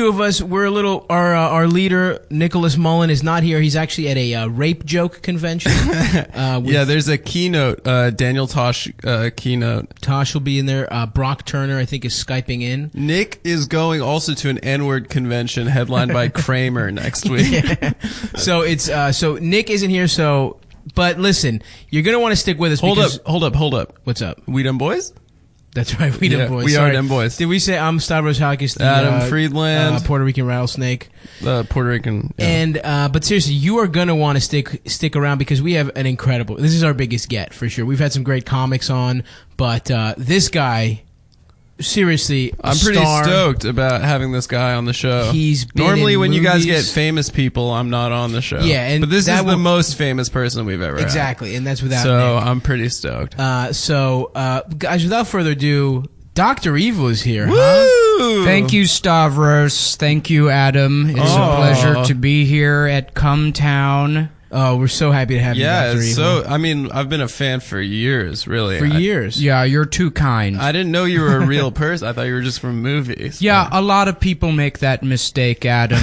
Two of us, we're a little. Our leader Nicholas Mullen is not here. He's actually at a rape joke convention. Yeah, there's a keynote, Daniel Tosh keynote. Tosh will be in there. Brock Turner, I think, is Skyping in. Nick is going also to an N-word convention headlined by Kramer next week. Yeah. So it's so Nick isn't here. So, but listen, you're gonna want to stick with us. Hold up. What's up? We Dumb Boys? That's right, we Dumb Boys. We Sorry. are Dumb Boys. Did we say I'm Stavros Halkis, the Adam Friedland, Puerto Rican rattlesnake, Puerto Rican, yeah. And but seriously, you are gonna want to stick around because we have an incredible. This is our biggest get for sure. We've had some great comics on, but this guy, seriously, I'm pretty stoked about having this guy on the show. He's been normally in when you guys movies. get famous people, I'm not on the show. Yeah, but this is the most famous person we've ever exactly, and that's without. So Nick. I'm pretty stoked. Guys, without further ado, Dr. Evil is here. Woo! Huh? Thank you, Stavros. Thank you, Adam. It's a pleasure to be here at Come Town. Oh, we're so happy to have you, Yeah, Dr. Evil. I mean, I've been a fan for years, really. For years. Yeah, you're too kind. I didn't know you were a real person. I thought you were just from movies. Yeah, a lot of people make that mistake, Adam.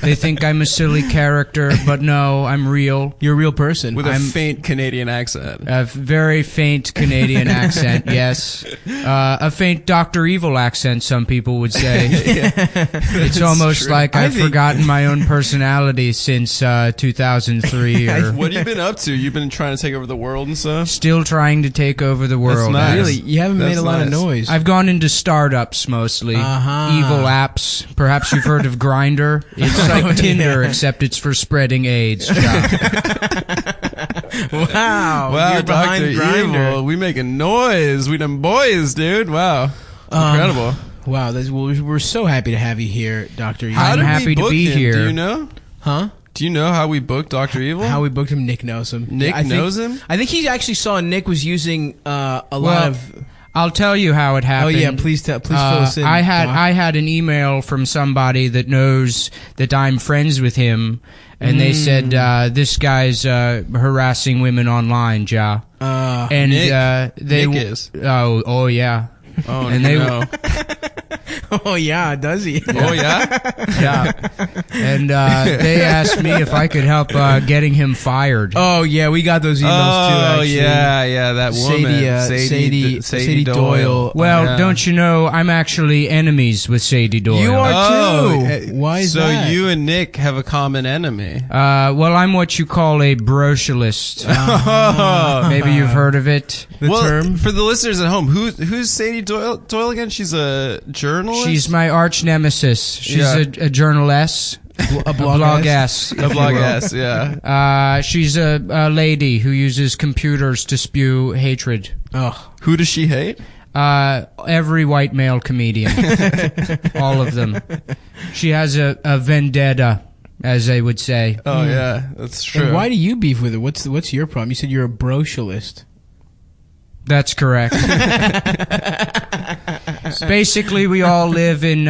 They think I'm a silly character, but no, I'm real. You're a real person. With a faint Canadian accent. A very faint Canadian accent, yes. A faint Dr. Evil accent, some people would say. It's almost true. like I've forgotten my own personality since 2003. What have you been up to? You've been trying to take over the world and stuff? Still trying to take over the world. That's nice. Really? You haven't made a lot of nice. noise. I've gone into startups mostly. Evil apps. Perhaps you've heard of Grindr. It's like Tinder, except it's for spreading AIDS. Wow. Wow, You're behind Dr. Grindr. Evil. We making noise. We them boys, dude. Wow. Incredible. Wow, we're so happy to have you here, Dr. Evil. How I'm did happy we to book be him? here. Do you know? Huh? Do you know how we booked Dr. Evil? How we booked him, Nick knows him. Nick knows him? I think he actually saw Nick was using a lot of... I'll tell you how it happened. Oh yeah, please fill us in. I Doc. had an email from somebody that knows that I'm friends with him, and they said this guy's harassing women online, Ja. And Nick. they Nick is. Oh yeah. Oh, And no. Oh yeah, does he? Oh, yeah? Yeah. And they asked me if I could help getting him fired. Oh yeah, we got those emails too. Oh, Actually. yeah, that woman. Sadie Doyle. Well, Yeah. don't you know, I'm actually enemies with Sadie Doyle. You are Oh, too. Why is so that? you and Nick have a common enemy. Well, I'm what you call a brocialist. Maybe you've heard of it. The term? For the listeners at home, who's Sadie Doyle again? She's a journalist? She's my arch nemesis. She's Yeah. a journaless. A blog-ass. a blog-ass, yeah. She's a lady who uses computers to spew hatred. Oh, Who does she hate? Every white male comedian. All of them. She has a vendetta, as they would say. Oh, yeah, that's true. and why do you beef with her? What's your problem? You said you're a brocialist. That's correct. Basically, we all live in,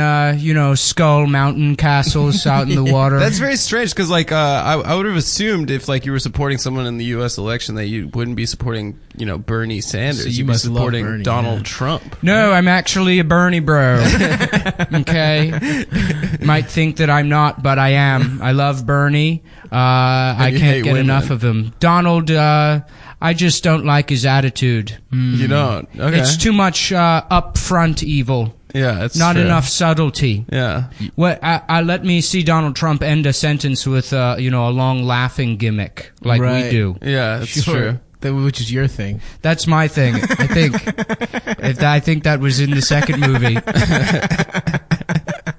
Skull Mountain castles out in the water. That's very strange because, like, I would have assumed if, like, you were supporting someone in the U.S. election that you wouldn't be supporting, Bernie Sanders. So you You'd must be love supporting Bernie, Donald yeah. Trump. No, I'm actually a Bernie bro. Okay? Might think that I'm not, but I am. I love Bernie. I you can't hate get women. enough of him. Donald, I just don't like his attitude. You don't? Okay. It's too much upfront evil. Yeah, it's Not true. enough subtlety. Yeah. I let me see Donald Trump end a sentence with a long laughing gimmick like Right. we do. Yeah, it's true. Which is your thing. That's my thing. I think. I think that was in the second movie,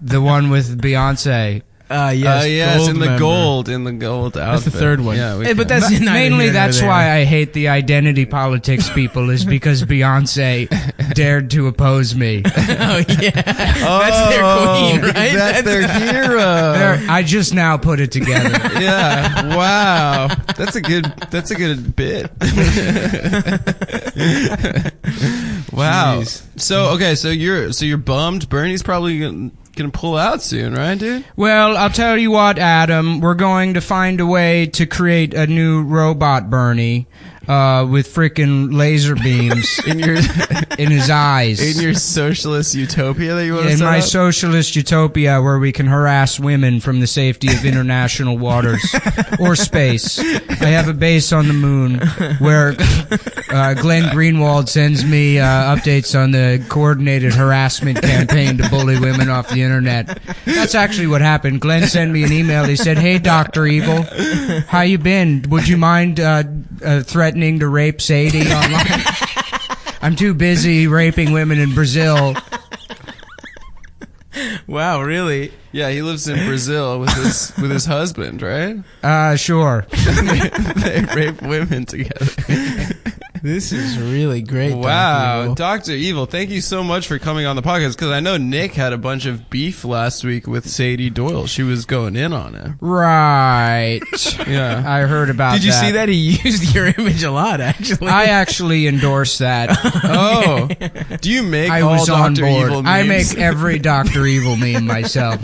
the one with Beyonce. Yes, Yes, in the member. gold outfit. That's the third one. Yeah, But that's neither Mainly, here nor that's there. why I hate the identity politics people, is because Beyonce dared to oppose me. Oh yeah, that's their queen, right? That's their hero. I just now put it together. Yeah. Wow. That's a good bit. Wow. Jeez. So you're bummed. Bernie's probably gonna pull out soon, right, dude? Well, I'll tell you what, Adam. We're going to find a way to create a new robot Bernie. with freaking laser beams In your in his eyes. in your socialist utopia that you want to In set my up? socialist utopia where we can harass women from the safety of international waters or space. I have a base on the moon where Glenn Greenwald sends me updates on the coordinated harassment campaign to bully women off the internet. That's actually what happened. Glenn sent me an email. He said, "Hey, Dr. Evil, how you been? Would you mind threatening to rape Sadie online? I'm too busy raping women in Brazil." Wow, really? Yeah, he lives in Brazil with his husband, right? Sure. They rape women together. This is really great. Wow, Dr. Dr. Evil, thank you so much for coming on the podcast, because I know Nick had a bunch of beef last week with Sadie Doyle. She was going in on it. Right. Yeah. I heard about that. Did you see that? He used your image a lot, actually. I actually endorse that. Oh, do you make I all was on Dr. board. Evil memes? I make every Dr. Evil meme myself.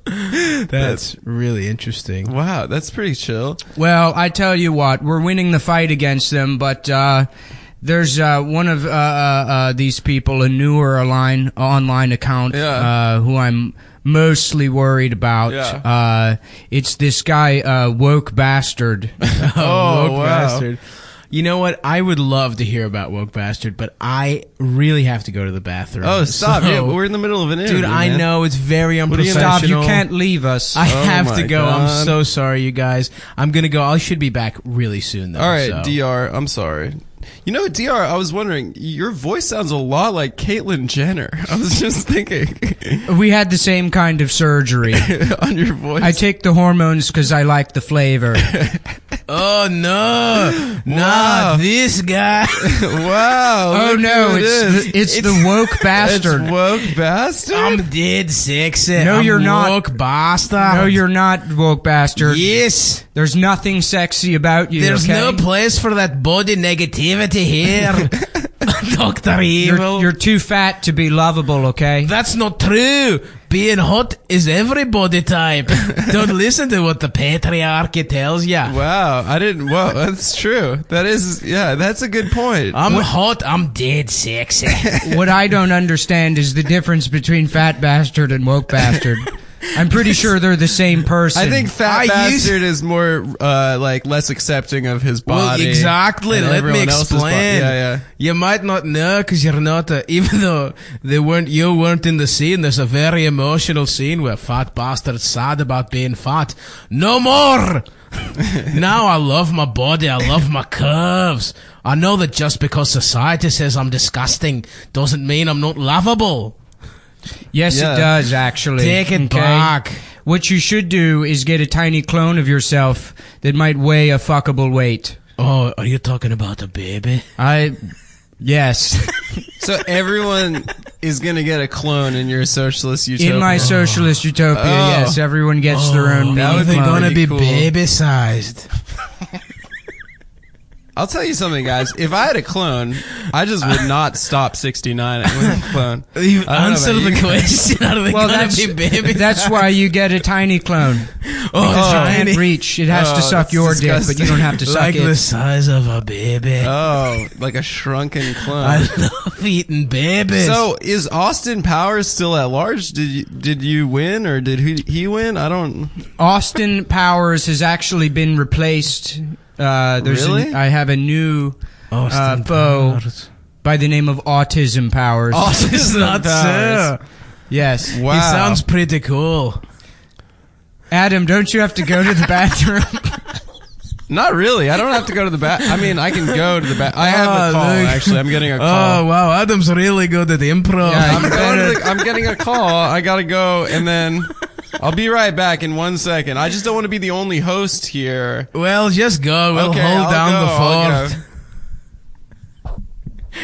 That's really interesting. Wow, that's pretty chill. Well, I tell you what, we're winning the fight against them, but there's one of these people, a newer online account, who I'm mostly worried about. Yeah. It's this guy, Woke Bastard. Woke wow. Bastard. You know what? I would love to hear about Woke Bastard, but I really have to go to the bathroom. Oh, stop. So- Yeah, we're in the middle of an interview, dude, I man. know it's very are you gonna- unprofessional. Stop, you can't leave us. I have my to go. God. I'm so sorry, you guys. I'm gonna go. I should be back really soon, though. All right, so. DR, I'm sorry. You know, DR, I was wondering, your voice sounds a lot like Caitlyn Jenner. I was just thinking We had the same kind of surgery. on your voice. I take the hormones because I like the flavor. Oh no, Wow. not this guy. Wow. Oh look no, who it is. it's the woke bastard. It's woke bastard? I'm dead sexy. No, I'm you're not. Woke bastard. No, you're not woke bastard. Yes. There's nothing sexy about you. There's okay? no place for that body negativity here, Dr. Evil. You're too fat to be lovable, okay? That's not true. Being hot is every body type. Don't listen to what the patriarchy tells ya. Wow, I didn't. Whoa, that's true. That is, yeah, that's a good point. I'm hot. I'm dead sexy. What I don't understand is the difference between fat bastard and woke bastard. I'm pretty sure they're the same person. I think fat I use- bastard is more like less accepting of his Well, body. exactly. and Let me everyone else's explain. Yeah, yeah. You might not know because you're not. Even though you weren't in the scene. There's a very emotional scene where fat bastard's sad about being fat. No more. Now I love my body. I love my curves. I know that just because society says I'm disgusting doesn't mean I'm not lovable. yes, Yeah. it does actually. Take it back. What you should do is get a tiny clone of yourself that might weigh a fuckable weight. Oh, are you talking about a baby? Yes. So everyone is gonna get a clone in your socialist utopia. In my socialist utopia, Oh. yes, everyone gets their own that mini would They're be clone. gonna be cool. baby-sized. I'll tell you something, guys. If I had a clone, I just would not stop 69 with a clone. You I don't know answer about the you. question. Are they Well, gonna that's, be baby? that's why you get a tiny clone. Oh, Because you tiny. can't reach. It has to Oh, suck that's your dick, but disgusting. you don't have to suck like it. the size of a baby. Oh, like a shrunken clone. I love eating babies. So is Austin Powers still at large? Did you win or did he win? I don't. Austin Powers has actually been replaced. Really? I have a new Austin foe Powers. by the name of Autism Powers. It's not so. Yes. Wow. He sounds pretty cool. Adam, don't you have to go to the bathroom? Not really. I don't have to go to the bath. I mean, I can go to the bath. I have a Oh, call, look. actually. I'm getting a Oh call. wow, Adam's really good at improv. Yeah, I'm, going to I'm getting a call. I gotta go, and then I'll be right back in 1 second. I just don't want to be the only host here. Well, just go. We'll Okay, hold I'll down go, the I'll fort. go.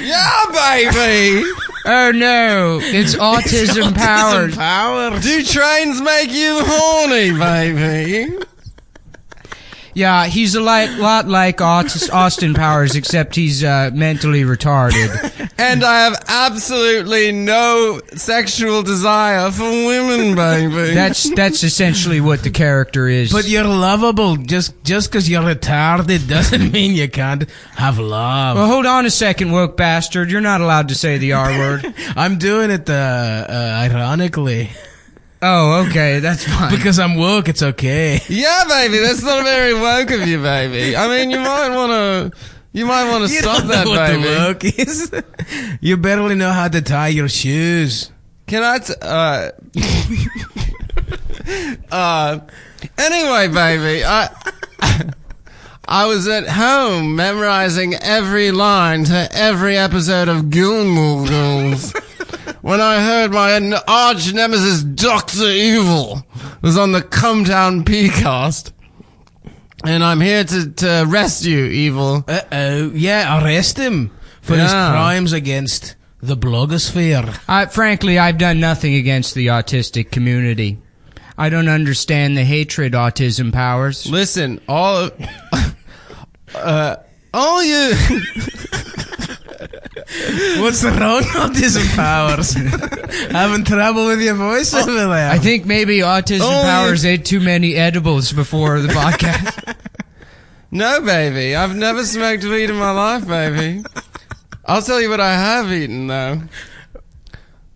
Yeah, baby! Oh no, it's Autism Powers. Powers. Do trains make you horny, baby? Yeah, he's a lot like Austin Powers, except he's mentally retarded. And I have absolutely no sexual desire for women, baby. That's essentially what the character is. But you're lovable. Just because you're retarded doesn't mean you can't have love. well, hold on a second, woke bastard. You're not allowed to say the R word. I'm doing it ironically. Oh, okay, that's fine. Because I'm woke, it's okay. Yeah, baby, that's not very woke of you, baby. I mean, you might want to You stop don't that, know what baby. the woke is. You barely know how to tie your shoes. Can I anyway, baby, I was at home memorizing every line to every episode of Gilmore Girls when I heard my arch nemesis Dr. Evil was on the Come Down P-cast. And I'm here to arrest you, Evil. Uh-oh. Yeah, arrest him for his Yeah. crimes against the blogosphere. Frankly, I've done nothing against the autistic community. I don't understand the hatred Autism Powers. Listen, all you... What's wrong, Autism Powers? Having trouble with your voice over there? I think maybe Autism Only- Powers ate too many edibles before the podcast. No, baby. I've never smoked weed in my life, baby. I'll tell you what I have eaten, though.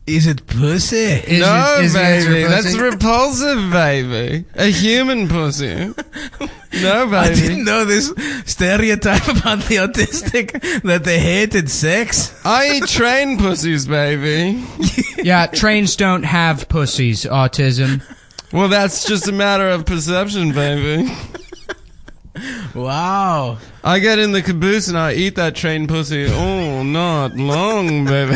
Is it pussy? Is No, it- is the answer baby. That's pussy? repulsive, baby. A human pussy. No, I baby. didn't know this stereotype about the autistic, that they hated sex. I eat train pussies, baby. Yeah, trains don't have pussies, autism. Well, that's just a matter of perception, baby. Wow. I get in the caboose and I eat that train pussy all not long, baby.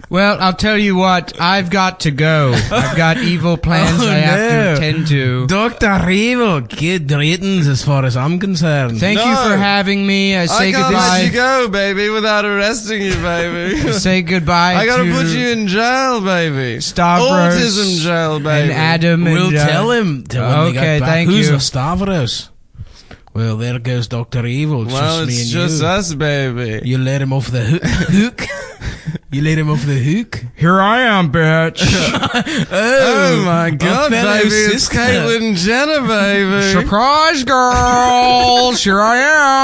Well, I'll tell you what, I've got to go. I've got evil plans Oh, I have no. to attend to. Dr. Evil, good ratings as far as I'm concerned. Thank you No. for having me. I Say can't let you goodbye. go, baby, without arresting you, baby. Say goodbye I gotta to put you in jail, baby. Stavros Autism jail, baby. and Adam. We'll and, tell him. To when they okay, get back. thank Who's you. a Stavros? Well, there goes Dr. Evil. It's Well, just me it's and just you. us, baby. You let him off the hook. You let him off the hook. Here I am, bitch. Oh my God, fellow baby! It's sister. Caitlyn Jenner, baby. Surprise, girls! Here I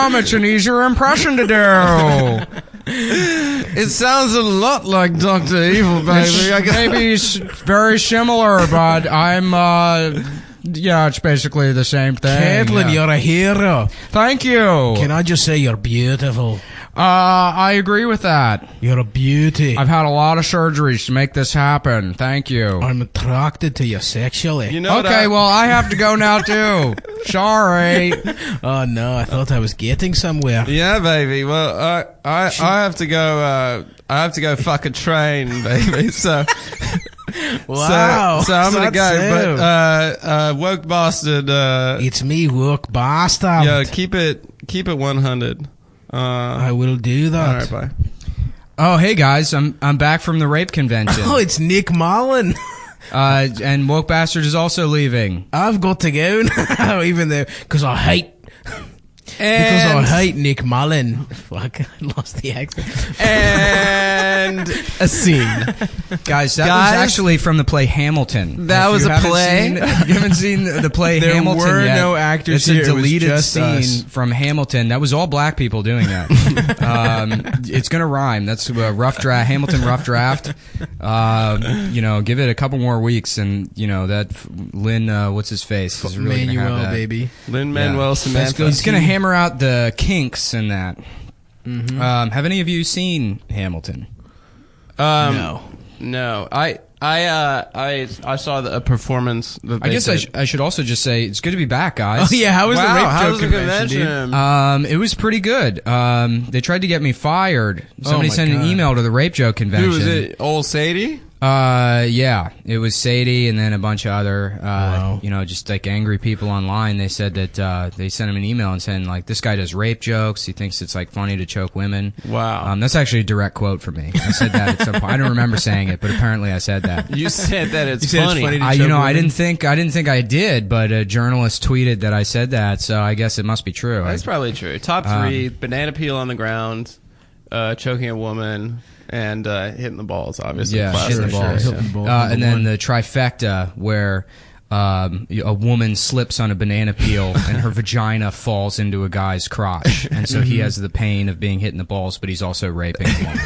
am. It's an easier impression to do. It sounds a lot like Dr. Evil, baby. I got- Maybe it's very similar, but I'm, yeah, it's basically the same thing. Caitlin, Yeah. you're a hero. Thank you. Can I just say you're beautiful? I agree with that. You're a beauty. I've had a lot of surgeries to make this happen. Thank you. I'm attracted to you sexually. You know what Okay, well, I have to go now, too. Sorry. Oh no, I thought I was getting somewhere. Yeah, baby. Well, I have to go. I have to go fuck a train, baby. So, Wow. so I'm gonna That's go. so. But woke bastard. It's me, woke bastard. Yeah, keep it 100. I will do All that. right, bye. Oh, hey, guys. I'm back from the rape convention. Oh, it's Nick Mullen. And Woke Bastard is also leaving. I've got to go now, even though, because I hate Nick Mullen. Fuck, I lost the accent. And a scene. Guys, that Guys, was actually from the play Hamilton. that If was you a haven't play? seen- if you haven't seen the play There Hamilton were yet, no actors it's here, a it was deleted just scene us. from Hamilton. That was all black people doing that. It's going to rhyme. That's a rough draft, Hamilton rough draft. Give it a couple more weeks and, that Lynn, what's his face? Is really gonna have Manuel, that. baby. Lin-Manuel Samantha. He's going to hammer out the kinks in that. Have any of you seen Hamilton? No. No, I saw a performance. That I they guess did. I should also just say it's good to be back, guys. Oh yeah, how was the Wow, rape how joke was the convention, dude? It was pretty good. They tried to get me fired. Somebody my sent an God. email to the Rape Joke convention. Who was it? Old Sadie? Yeah, it was Sadie and then a bunch of other, Wow. just like angry people online. They said that, they sent him an email and saying like, this guy does rape jokes. He thinks it's like funny to choke women. Wow. That's actually a direct quote from me. I said that at some point. I don't remember saying it, but apparently I said that. You said that it's You said it's funny. funny to I choke women? I didn't think I did, but a journalist tweeted that I said that, so I guess it must be true. That's probably true. Top 3, banana peel on the ground, choking a woman, and hitting the balls, obviously. Yeah, Classic. hitting the balls. Hitting the balls, And number then one. the trifecta where a woman slips on a banana peel and her vagina falls into a guy's crotch, and so he has the pain of being hit in the balls, but he's also raping a woman.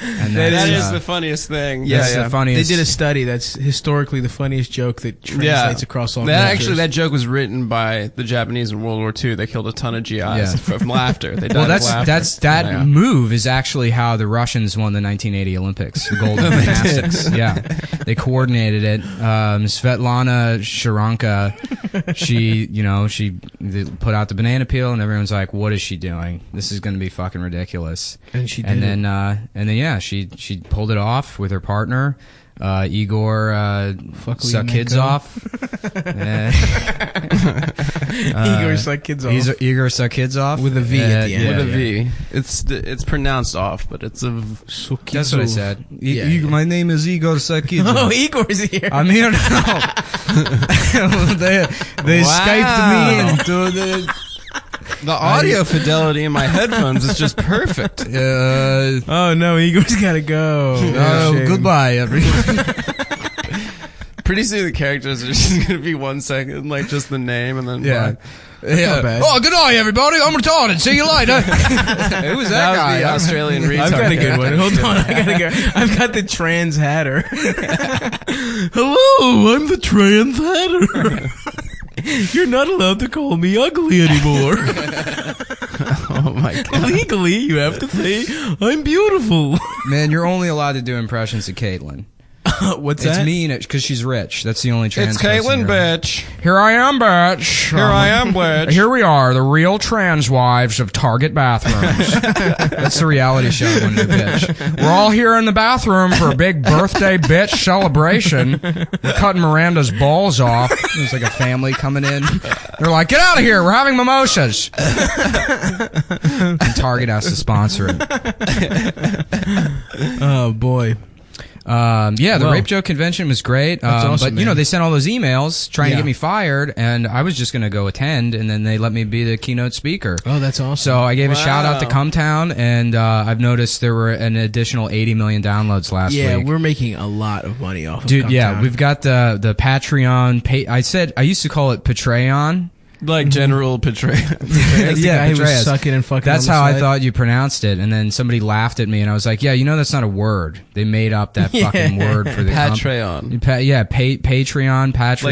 And That is the funniest thing. That's the They funniest. did a study that's historically the funniest joke that translates across all that cultures. actually, that joke was written by the Japanese in World War II. They killed a ton of GIs Yeah. from laughter. They died Well, of laughter. that Yeah. move is actually how the Russians won the 1980 Olympics, the gold in gymnastics. Yeah, they coordinated it. Svetlana Sharanka, she they put out the banana peel, and everyone's like, "What is she doing? This is going to be fucking ridiculous." And she did And it. then yeah, she pulled it off with her partner. Igor suck kids Liamenko. off. Igor suck kids off. Igor suck kids off With a V at the end. yeah, With a yeah. V. It's pronounced off, but it's a That's what I said. Yeah, Igor, my name is Igor Sakidze. Oh, Igor's here. I'm here now. they Skyped me into the audio fidelity in my headphones is just perfect. the. Oh no, Igor's gotta go. Shame. Goodbye, everyone. Pretty soon the characters are just gonna be 1 second, like just the name, and then Yeah. bye. Yeah. bad. Oh, good night, everybody. I'm retarded. See you later. Who was that, That guy? was the Australian retard. I've got a good one. character. Hold on, I gotta go. I've got the trans hatter. Hello, I'm the trans hatter. You're not allowed to call me ugly anymore. Oh my god. Legally, you have to say I'm beautiful. Man, you're only allowed to do impressions of Caitlyn. What's It's that? mean because she's rich. That's the only trans It's person Caitlyn, you're- bitch. Here I am, bitch. Here I am, bitch. Here we are, the real trans wives of Target bathrooms. That's the reality show when you're bitch. We're all here in the bathroom for a big birthday bitch celebration. We're cutting Miranda's balls off. There's like a family coming in. They're like, get out of here. We're having mimosas. And Target has to sponsor it. Oh boy. Yeah, the Well, rape joke convention was great. that's awesome, but you know, man. they sent all those emails trying to Yeah. get me fired, and I was just going to go attend, and then they let me be the keynote speaker. Oh, that's awesome. So I gave a shout out to Wow. Cumtown, and I've noticed there were an additional 80 million downloads last yeah, week. we're making a lot of money off of Dude, yeah, Cumtown. we've got the Patreon. I used to call it Patreon. Like General Petraeus. That's the guy who was Petraeus. sucking and fucking That's on the how I side. thought you pronounced it, and then somebody laughed at me, and I was like, "Yeah, you know that's not a word. They made up that Yeah. fucking word for the Patreon. Patreon, Like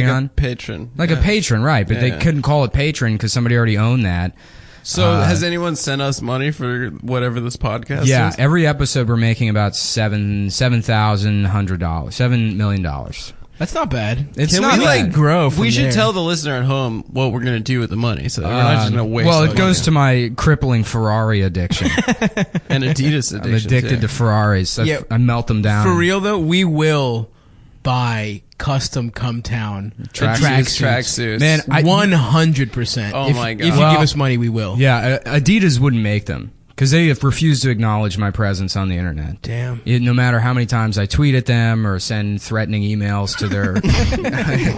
Patreon, a patron. like a patron, right? But they Yeah. couldn't call it patron because somebody already owned that. So has anyone sent us money for whatever this podcast Yeah, is? every episode we're making about $7,100, $7 million. That's not bad. It's Can not we bad. like grow from We should there. tell the listener at home what we're going to do with the money. So we're not just going to waste Well, the it goes money. to my crippling Ferrari addiction. And Adidas I'm addiction. addicted to Ferraris. Yeah. I melt them down. For real though, we will buy custom Cumtown tracksuits. Man, 100%. Oh my God. If you Well, give us money, we will. Yeah, Adidas wouldn't make them because they have refused to acknowledge my presence on the internet. Damn. No matter how many times I tweet at them or send threatening emails to their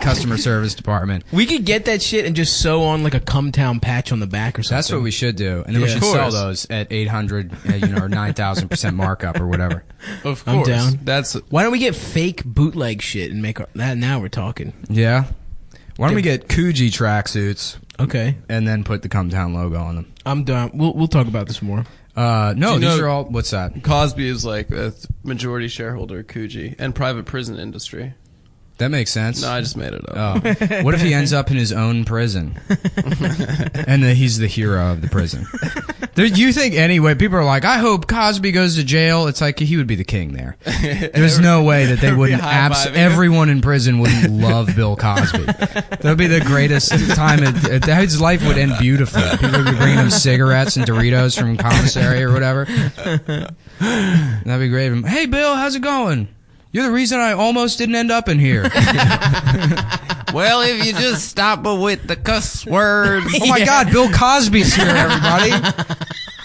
customer service department. We could get that shit and just sew on like a Cumtown patch on the back or something. That's what we should do, and then we Yeah. should Of sell course. those at 800, or 9,000% markup or whatever. Of I'm course. down. That's Why don't we get fake bootleg shit and make that? Now we're talking. Yeah. Why don't we get Coogee tracksuits Okay, and then put the Cumtown logo on them? I'm done. We'll talk about this more. No, Do you these know- are all. What's that? Cosby is like a majority shareholder of Coogee and private prison industry. That makes sense. No, I just made it up. Oh, what if he ends up in his own prison, and then he's the hero of the prison? You think anyway? People are like, I hope Cosby goes to jail. It's like he would be the king there. There's no way that they wouldn't. high-fiving him. Everyone in prison wouldn't love Bill Cosby. That would be the greatest time. His life would end beautifully. People would be bringing him cigarettes and Doritos from commissary or whatever. That'd be great. Hey, Bill, how's it going? You're the reason I almost didn't end up in here. Well, if you just stop with the cuss words. Oh my God, Bill Cosby's here, everybody.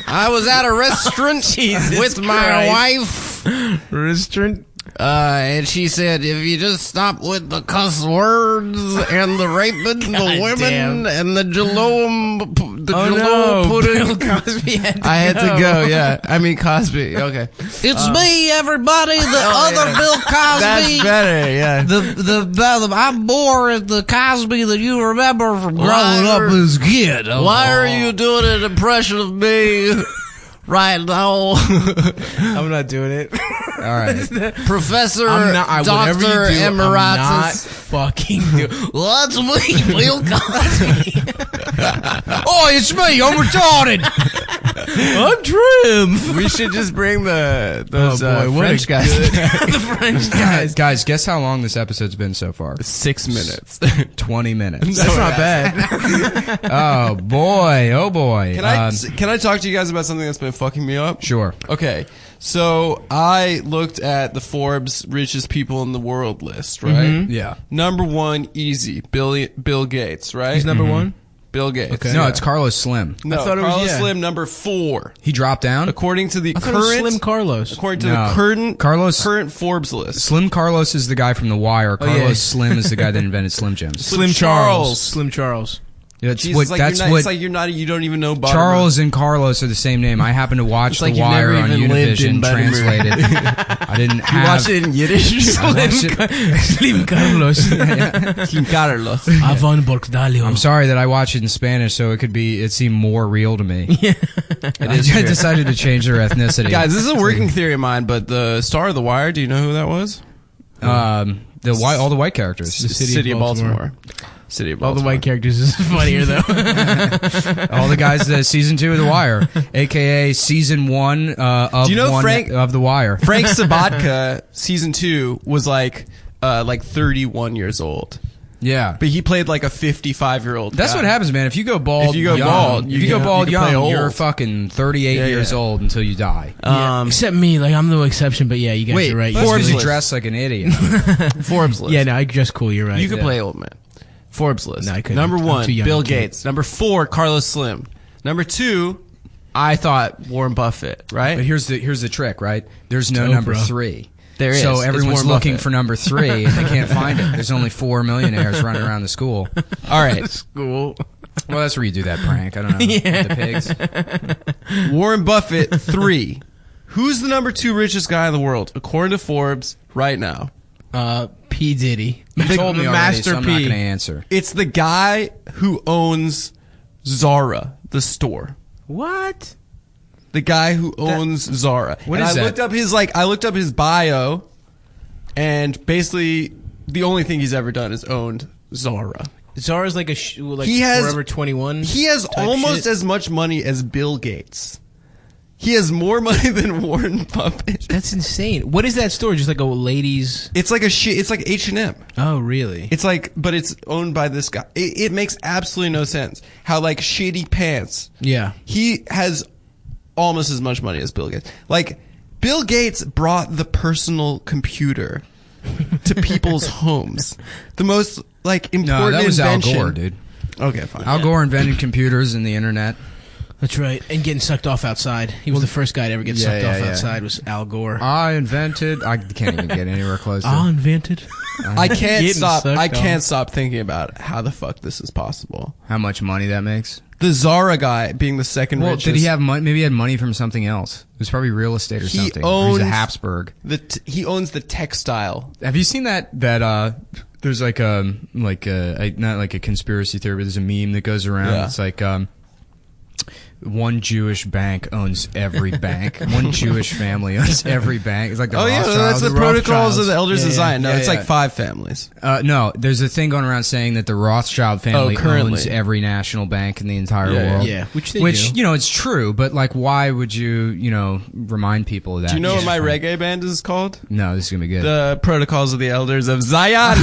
I was at a restaurant Jesus with my Christ. wife. Restaurant. And she said, if you just stop with the cuss words and the raping, the women, damn. and the jalom no, pudding. Bill Cosby had to I had to go, yeah. I mean, Cosby, okay. It's me, everybody, the other Bill Cosby. That's better, yeah. I'm more at the Cosby that you remember from growing up as a kid. Why are you doing an impression of me right now? I'm not doing it. All right. Professor, I'm not. Whatever Doctor you do, Emeritus. I'm not fucking do. What's me, Bill Cosby? Oh, it's me. I'm retarded. I'm trim. We should just bring those what French a guys. the French guys. Guys, guess how long this episode's been so far? 6 minutes. 20 minutes. That's not bad. Oh boy. Oh boy. Can I talk to you guys about something that's been fucking me up? Sure. Okay, so I looked at the Forbes richest people in the world list, right? Yeah. Number 1, easy, Bill Gates, right? He's number one. Bill Gates. Okay. No, it's Carlos Slim. No, I thought it was- Carlos yeah. Slim, number 4. He dropped down. According to the I thought it was current Slim Carlos. According to No. the current Carlos- Forbes list. Slim Carlos is the guy from The Wire. Carlos yeah. Slim is the guy that invented Slim Jims. Slim Charles. Slim Charles. That's Jesus, what. like That's you're not, what. it's like you don't even know Buttermilk. Charles and Carlos are the same name. I happen to watch It's like The you Wire never on even lived in Univision Buttermilk. translated. I didn't You have. watched it in Yiddish? I watched it- Slim Carlos. Slim Carlos. Avon Borgdalio. I'm sorry that I watched it in Spanish, so it seemed more real to me. I decided to change their ethnicity. Guys, this is a working theory of mine, but the star of The Wire, do you know who that was? all the white characters. The City of Baltimore. City of All Baltimore. the white characters is funnier though. All the guys that season 2 of The Wire, aka season 1 of Do you know one Frank- of The Wire. Frank Sabatka, season 2, was like 31 years old. Yeah. But he played like a 55-year-old That's guy. what happens, man. If you go bald, If you go young, bald, if you go you bald can play young, old. you're fucking 38 Yeah, years yeah. old until you die. Except me, like I'm the exception. But yeah, you guys Wait, are right. Forbes Forbes really list. dressed like an idiot. Forbes list. Yeah, no, I dress cool. You're right. You could Yeah. play old man. Forbes list. No, I couldn't. Number I'm 1, too young Bill a kid. Gates. Number 4, Carlos Slim. Number 2, I thought Warren Buffett, right? But here's the trick, right? There's no Oprah. number 3. There is. So It's everyone's Warren looking Buffett. for number 3, and they can't find it. There's only 4 millionaires running around the school. All right. School. Well, that's where you do that prank. I don't know. With the pigs. Warren Buffett, 3. Who's the number 2 richest guy in the world, according to Forbes, right now? P Diddy. You told me already, Master so I'm not P. going to answer. It's the guy who owns Zara, the store. What? The guy who owns Zara. What and is I that? looked up his bio, and basically the only thing he's ever done is owned Zara. Zara's like He has- Forever 21. He has type almost shit. as much money as Bill Gates. He has more money than Warren Buffett. That's insane. What is that store? Just like a ladies. It's like it's like H&M. Oh, really? It's like, but it's owned by this guy. It makes absolutely no sense. How like shitty pants. Yeah. He has almost as much money as Bill Gates. Like, Bill Gates brought the personal computer to people's homes. The most like important No, that was Al invention. Gore, dude. Okay, fine. Al Gore invented computers and the internet. That's right. And getting sucked off outside. He was the first guy to ever get Yeah, sucked yeah, off yeah. outside was Al Gore. I can't even get anywhere close to I invented. I can't Getting stop. sucked I off. can't stop thinking about how the fuck this is possible. how much money that makes. The Zara guy being the second Well, richest. did he have money? Maybe he had money from something else. It was probably real estate or He something. Or he's a owns- Habsburg. He owns the textile. Have you seen that there's like not like a conspiracy theory, but there's a meme that goes around. Yeah. It's like one Jewish bank owns every bank. One Jewish family owns every bank. It's like the Oh yeah, Rothschilds. that's the protocols of the Elders of Yeah, Zion. No, yeah, it's yeah. like 5 families. No, there's a thing going around saying that the Rothschild family currently. owns every national bank in the entire Yeah, world. Yeah, which they do. you know, it's true, but like, why would you remind people of that? Do you know what my Yeah. reggae band is called? No, this is gonna be good. The Protocols of the Elders of Zion.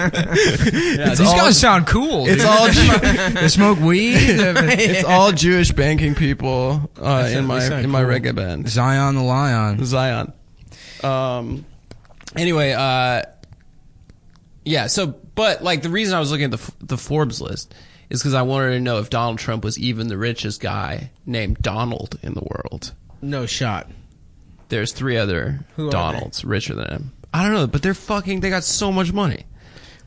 These guys sound cool. It's dude. all They smoke weed. it's all Jewish banking people in they my sound reggae cool. band. Zion the Lion. Zion. Anyway, yeah. So, but like the reason I was looking at the Forbes list is because I wanted to know if Donald Trump was even the richest guy named Donald in the world. No shot. There's 3 other Who are Donalds richer than him. I don't know, but they got so much money.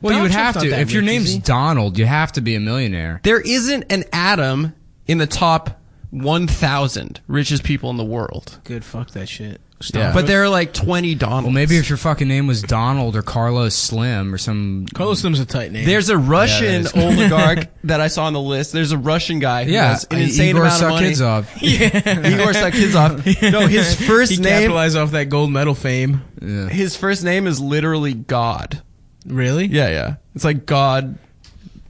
Well, you Donald would Trump's have not to. that If your rich, is name's he? Donald, you have to be a millionaire. There isn't an atom in the top 1,000 richest people in the world. Good, fuck that shit. Yeah. But there are like 20 Donalds. Well, maybe if your fucking name was Donald or Carlos Slim or some... Carlos Slim's a tight name. There's a Russian that is- oligarch that I saw on the list. There's a Russian guy who has an insane Igor amount of money. Sakizov. Igor Sakizov. No, his first he name. capitalized off that gold medal fame. Yeah. His first name is literally God. Really? Yeah. It's like God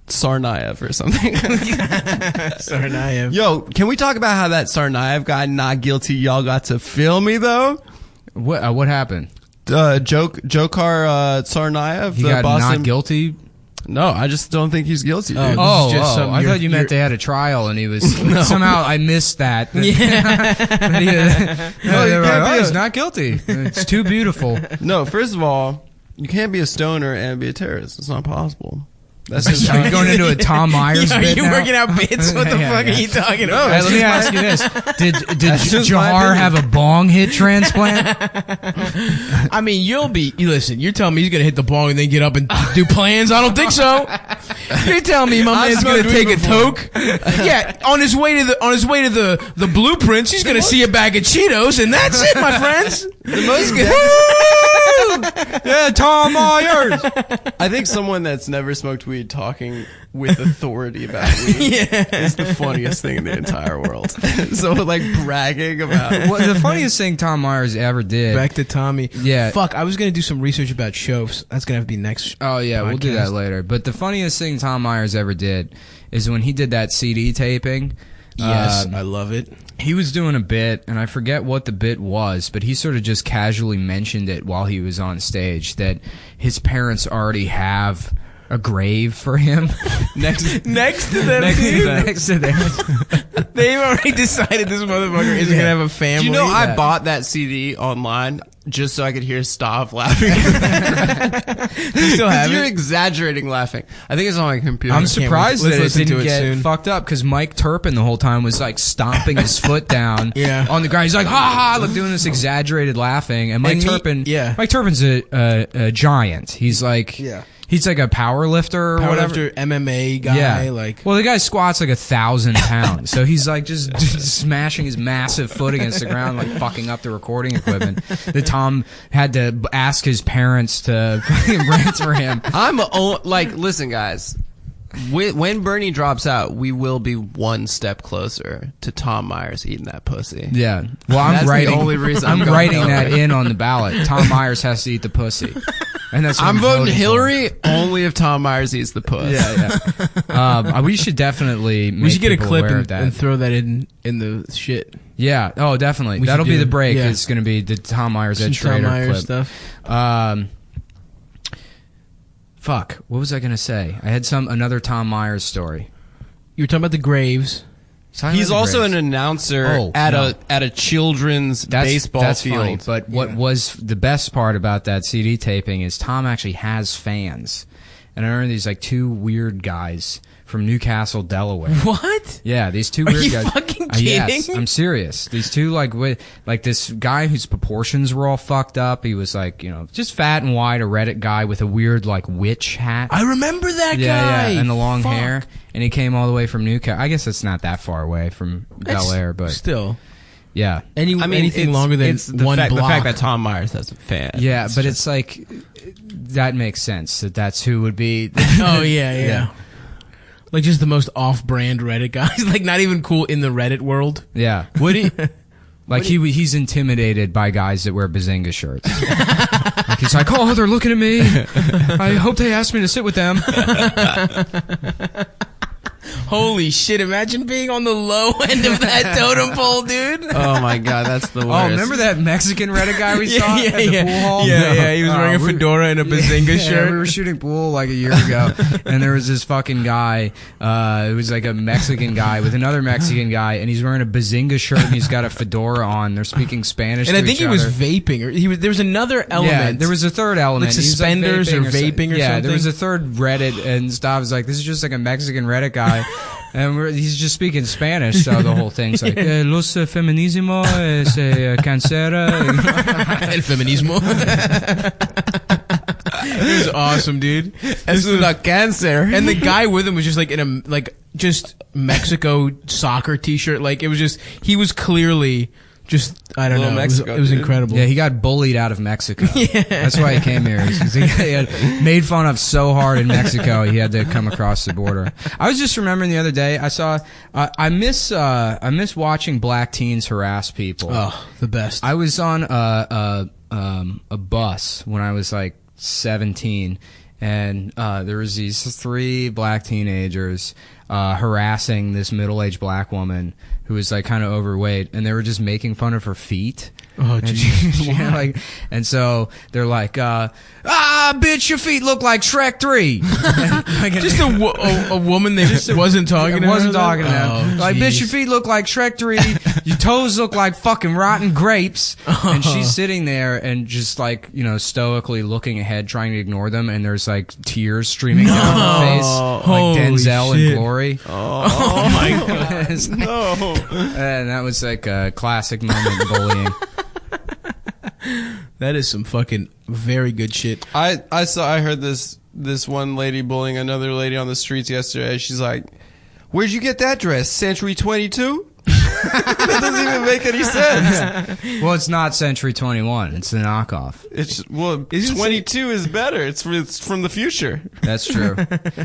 Sarnaev or something. Sarnaev. Yo, can we talk about how that Sarnaev guy, not guilty, y'all got to film me though? What happened? Jokar Tsarnaev, He the got Boston. not guilty? No, I just don't think he's guilty. Dude. Oh. This is just something I you're- thought you meant they had a trial and he was... Somehow I missed that. Yeah. No, they were can't like, be oh, a- he's not guilty. It's too beautiful. No, first of all, you can't be a stoner and be a terrorist. It's not possible. That's just Are you going into a Tom Myers Are bit you now? working out bits? What the Yeah, fuck yeah. are you talking No, about? Hey, let me ask you this: Did That's just my Jahar opinion. have a bong hit transplant? I mean, you listen, you're telling me he's gonna hit the bong and then get up and do plans? I don't think so. You're telling me my I've man's gonna smoked take weed a toke? Yeah, on his way to the blueprints, he's gonna see a bag of Cheetos and that's it, my friends. the most. Yeah, Tom Myers. I think someone that's never smoked weed talking with authority about weed is the funniest thing in the entire world. So like bragging about. Well, the funniest thing Tom Myers ever did. Back to Tommy. Yeah. Fuck, I was gonna do some research about Shows. That's gonna have to be next. Oh yeah, we'll do that podcast. later. But the funniest thing Tom Myers ever did is when he did that CD taping. Yes, I love it. He was doing a bit, and I forget what the bit was, but he sort of just casually mentioned it while he was on stage that his parents already have a grave for him. Next to them, Next to them. they've already decided this motherfucker isn't gonna have a family. Do you know I Yeah. bought that CD online just so I could hear Stav laughing? you still have You're it? exaggerating laughing. I think it's on my computer. I'm surprised Let's that it listen to didn't it get soon. fucked up because Mike Turpin the whole time was like stomping his foot down Yeah. on the ground. He's like, ha ha, like doing this exaggerated laughing. And Mike And he- Turpin, yeah. Mike Turpin's a giant. He's like, he's like a power lifter or whatever. Powerlifter, MMA guy, Yeah, like well, the guy squats like 1,000 pounds, so he's like just smashing his massive foot against the ground, like fucking up the recording equipment. That Tom had to ask his parents to fucking rent for him. Listen, guys. When Bernie drops out, we will be one step closer to Tom Myers eating that pussy. Yeah, well, I'm That's the writing. only reason I'm I'm going writing that Hillary. in on the ballot. Tom Myers has to eat the pussy, and that's what I'm voting for. Hillary only if Tom Myers eats the puss. Yeah. We should definitely. Make we should get a people clip aware and, of that. and throw that in the shit. Yeah. Oh, definitely. We That'll should be do- the break. yeah. It's going to be the Tom Myers Some Ed Tom Schrader Myers clip. stuff. Fuck. What was I going to say? I had another Tom Myers story. You were talking about the graves. He's also an announcer Oh, at no. a children's baseball that's field. funny, but what was the best part about that CD taping is Tom actually has fans. And I remember these like 2 weird guys from Newcastle, Delaware. What? Yeah, these 2 Are weird you guys. fucking Yes, kidding? I'm serious. These 2 like this guy whose proportions were all fucked up. He was like, just fat and wide, a Reddit guy with a weird like witch hat. I remember that guy. Yeah, and the long Fuck. hair. And he came all the way from Newcastle. I guess it's not that far away from Bel Air, but still, yeah. anything longer than it's the one fact, block. The fact that Tom Myers has a fan. Yeah, but it's like that makes sense that's who would be. Oh yeah. Yeah. Like just the most off-brand Reddit guys. Like not even cool in the Reddit world. Yeah, Would he? like he's intimidated by guys that wear Bazinga shirts. Like he's like, oh, they're looking at me. I hope they ask me to sit with them. Holy shit, imagine being on the low end of that totem pole, dude. Oh my god, that's the worst. Oh, remember that Mexican Reddit guy we saw at the pool hall? Yeah, he was wearing a fedora and a Bazinga shirt. Yeah, we were shooting pool like a year ago, and there was this fucking guy, it was like a Mexican guy with another Mexican guy, and he's wearing a Bazinga shirt and he's got a fedora on. They're speaking Spanish And to I think each he was other. vaping, or there was another element. Yeah, there was a third element. Like He was, suspenders or vaping or yeah, something? there was a third Reddit, and Stav was like, this is just like a Mexican Reddit guy. And he's just speaking Spanish, so the whole thing's like, los feminismo, cancera. El feminismo. It was awesome, dude. Es una cancer. And the guy with him was just like in a just Mexico soccer t-shirt. Like it was just, he was clearly just, I don't Little know. Mexico, it was dude. incredible. Yeah, he got bullied out of Mexico. Yeah. That's why he came here. He had made fun of so hard in Mexico, he had to come across the border. I was just remembering the other day, I saw, I miss watching black teens harass people. Oh, the best. I was on a bus when I was like 17, and there was these 3 black teenagers harassing this middle-aged black woman who was like kind of overweight, and they were just making fun of her feet. Oh, and jeez. like, and so they're like, bitch, your feet look like Shrek 3. Just a woman that wasn't talking to her. Wasn't talking to Oh, them. Like, bitch, jeez. your feet look like Shrek 3. Your toes look like fucking rotten grapes. And she's sitting there and just like, stoically looking ahead, trying to ignore them. And there's like tears streaming down her face. Like Holy Denzel shit. in Glory. Oh my god. No. And that was like a classic moment in bullying. That is some fucking very good shit. I heard this one lady bullying another lady on the streets yesterday. She's like, "Where'd you get that dress? Century 22?" That doesn't even make any sense. Well, it's not Century 21. It's the knockoff. It's 22 is better. It's from the future. That's true.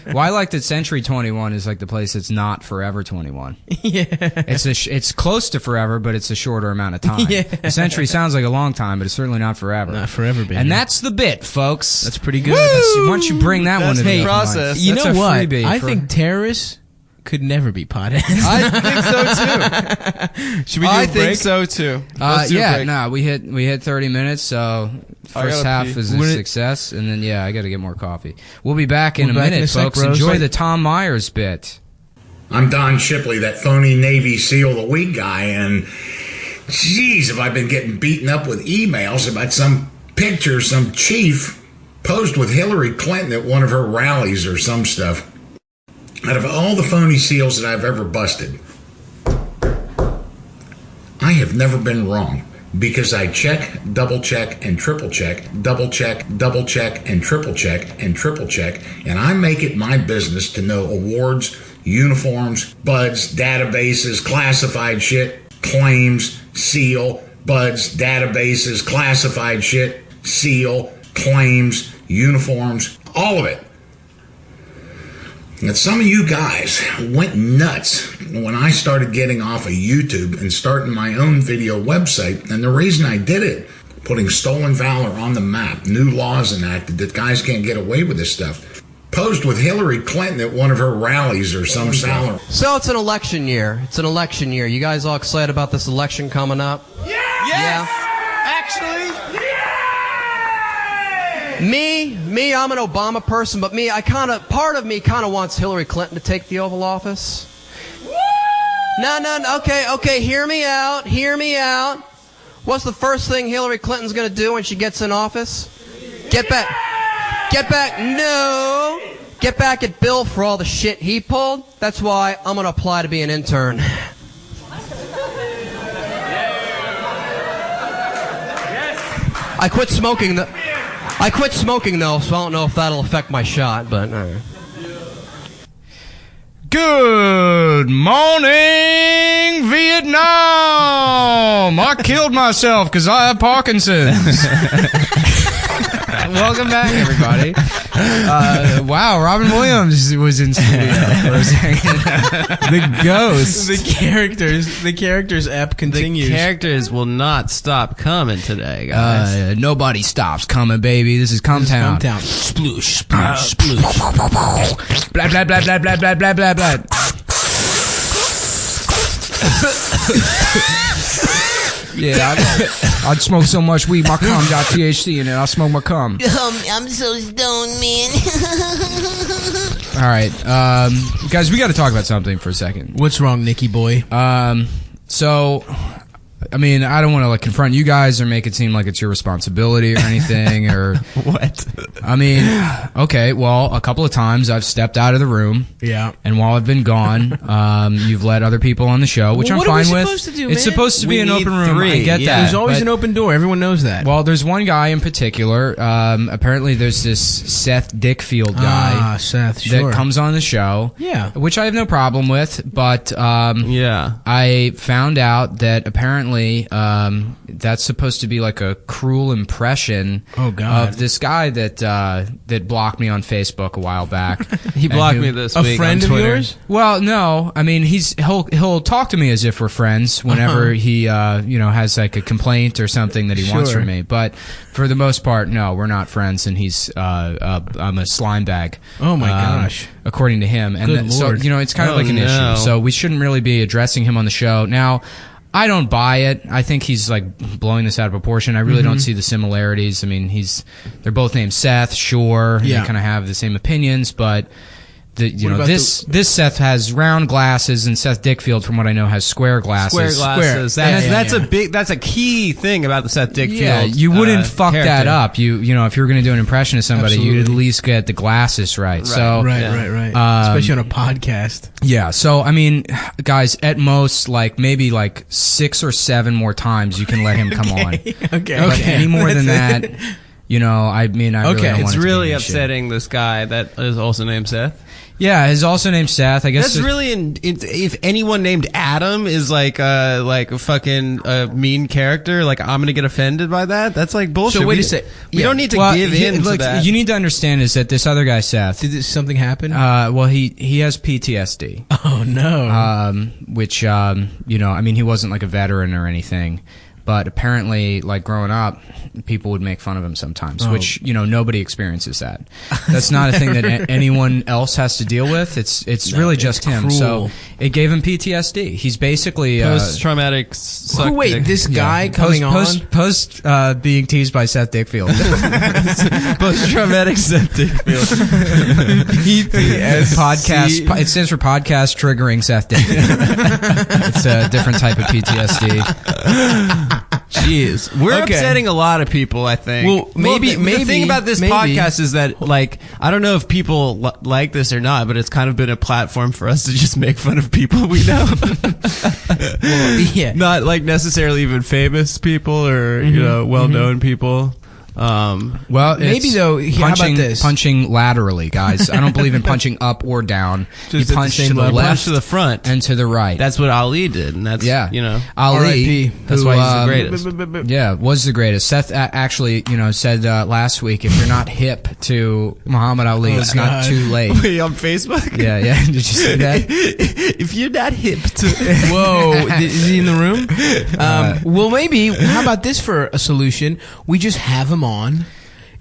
Well, I like that Century 21 is like the place that's not Forever 21. Yeah. It's close to forever, but it's a shorter amount of time. Yeah. A century sounds like a long time, but it's certainly not forever. Not forever, baby. And that's the bit, folks. That's pretty good. Once you bring that one That's to the the process. You that's know a what? freebie I for- think terrorists could never be potheads. I think so too. Should we do I a think break? so too. Let's do a yeah, break. no, we hit 30 minutes, so first gotta half pee. is a We're- success, and then I got to get more coffee. We'll be back in We're a back in minute, a sec, folks. bros. Enjoy the Tom Myers bit. I'm Don Shipley, that phony Navy SEAL of the Week guy, and geez, have I been getting beaten up with emails about some picture some chief posed with Hillary Clinton at one of her rallies or some stuff. Out of all the phony SEALs that I've ever busted, I have never been wrong because I check, double check, and triple check, double check, and triple check, and I make it my business to know awards, uniforms, buds, databases, classified shit, claims, SEAL, buds, databases, classified shit, SEAL, claims, uniforms, all of it. And some of you guys went nuts when I started getting off of YouTube and starting my own video website. And the reason I did it, putting stolen valor on the map, new laws enacted that guys can't get away with this stuff. Posed with Hillary Clinton at one of her rallies or some salary. So it's an election year. It's an election year. You guys all excited about this election coming up? Yeah. Actually, Me, I'm an Obama person, but part of me kind of wants Hillary Clinton to take the Oval Office. No, okay, hear me out. What's the first thing Hillary Clinton's gonna do when she gets in office? Get back, no. Get back at Bill for all the shit he pulled. That's why I'm gonna apply to be an intern. I quit smoking though, so I don't know if that'll affect my shot, but Good morning, Vietnam! I killed myself because I have Parkinson's. Welcome back, everybody. Wow, Robin Williams was in studio for a second. the ghost. The characters app continues. The characters will not stop coming today, guys. Nobody stops coming, baby. This is Cumtown. Sploosh, sploosh, sploosh. Blah, blah, blah, blah, blah, blah, blah, blah, blah. Yeah, I'd smoke so much weed, my cum got THC in it. I'll smoke my cum. I'm so stoned, man. All right, guys, we got to talk about something for a second. What's wrong, Nicky boy? So, I mean, I don't want to like confront you guys or make it seem like it's your responsibility or anything. Or What? I mean, okay, well, a couple of times I've stepped out of the room. Yeah. And while I've been gone, you've let other people on the show, which Well, I'm what are we fine with. supposed to do, It's man? supposed to be We an need open room. I three, get yeah. that. There's always but- an open door. Everyone knows that. Well, there's one guy in particular. Apparently, there's this Seth Dickfield guy Seth, sure. that comes on the show. Yeah. Which I have no problem with, but Yeah. I found out that apparently that's supposed to be like a cruel impression Oh, God. of this guy that that blocked me on Facebook a while back. He blocked And me who- this A week friend on of Twitter. yours? Well, no. I mean, he'll talk to me as if we're friends whenever he has like a complaint or something that he wants Sure. from me. But for the most part, no, we're not friends, and he's I'm a slime bag. Oh, my gosh. According to him, and Good so Lord. it's kind of Oh, like an no. issue. So we shouldn't really be addressing him on the show now. I don't buy it. I think he's like blowing this out of proportion. I really don't see the similarities. I mean, they're both named Seth, sure. Yeah. They kind of have the same opinions, but What about this Seth has round glasses, and Seth Dickfield, from what I know, has square glasses. Square glasses. Square. That's Yeah. that's a key thing about the Seth Dickfield. Yeah, you wouldn't fuck that character. up. You know, if you were going to do an impression of somebody, you'd at Absolutely. least get the glasses right. So Right, Yeah. right. Especially on a podcast. yeah, so I mean, guys, at most, like maybe like 6 or 7 more times, you can let him come on. Okay. But any more than That's that, it. you know, I mean, I really Okay. don't It's want it to be really an issue. upsetting. This guy that is also named Seth. Yeah, his also named Seth. I guess That's really if anyone named Adam is like a fucking mean character, like I'm gonna get offended by that. That's like bullshit. So wait We- a sec. We Yeah. don't need to well, give in look, to that. you need to understand is that this other guy, Seth. Did something happen? Well, he has PTSD. oh, no. Which you know, I mean, he wasn't like a veteran or anything, but apparently, like growing up, people would make fun of him sometimes. Oh. Which, you know, nobody experiences that. That's not a thing that anyone else has to deal with. It's really just him. cruel. So it gave him PTSD. He's basically Post-traumatic. Who, wait, this guy coming on? post being teased by Seth Dickfield. post-traumatic Seth Dickfield. Podcast. It stands for podcast triggering Seth Dickfield. It's a different type of PTSD. Jeez, we're Okay. upsetting a lot of people. I think. Well, maybe- the thing about this maybe. podcast is that, like, I don't know if people like this or not, but it's kind of been a platform for us to just make fun of people we know. Yeah. Not like necessarily even famous people or you know well-known people. Well, Maybe it's though, how about punching, this? punching laterally, guys. I don't believe in punching up or down. Just You at the punch same to the level. Punch left to the front. and to the right. That's what Ali did, and that's yeah, you know. Ali. R.I.P. That's who, why he's the greatest. Yeah, was the greatest. Seth actually, you know, said last week, if you're not hip to Muhammad Ali, it's not God. too late. Wait, on Facebook? Yeah, yeah. Did you see that? If you're not hip to Whoa, is he in the room? Well, maybe. How about this for a solution? We just have him on,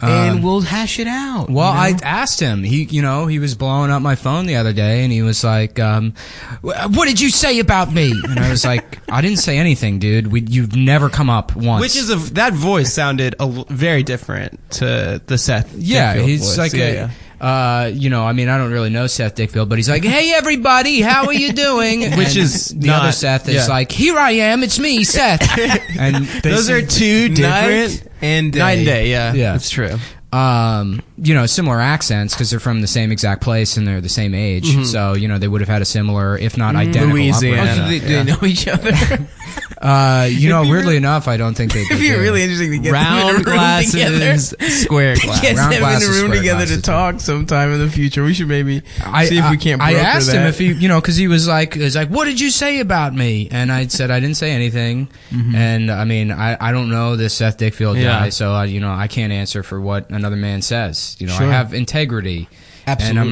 and we'll hash it out. Well, you know? I asked him. He was blowing up my phone the other day, and he was like, "What did you say about me?" And I was like, "I didn't say anything, dude. You've never come up once." Which is that voice sounded very different to the Seth. yeah, Dickfield he's voice. like yeah. you know, I mean, I don't really know Seth Dickfield, but he's like, "Hey, everybody, how are you doing?" Which And is the not- other Seth is yeah. like, "Here I am, it's me, Seth." And they Those say- are two different Night and day. night and day. Yeah, Yeah. it's true. you know, similar accents because they're from the same exact place and they're the same age. So, you know, they would have had a similar, if not identical, Louisiana. Oh, so upbringing. they know each other. You know, weirdly enough, I don't think they It'd do. be really interesting to get them in a Round room glasses, together. square glasses. Get Round them in a glasses, room square together glasses. to talk sometime in the future. We should maybe see if we can't. I broker asked that. him if he, you know, because he was like, "What did you say about me?" And I said I didn't say anything. And I mean, I don't know this Seth Dickfield guy, Yeah. so you know, I can't answer for what another man says. You know, Sure. I have integrity. Absolutely. And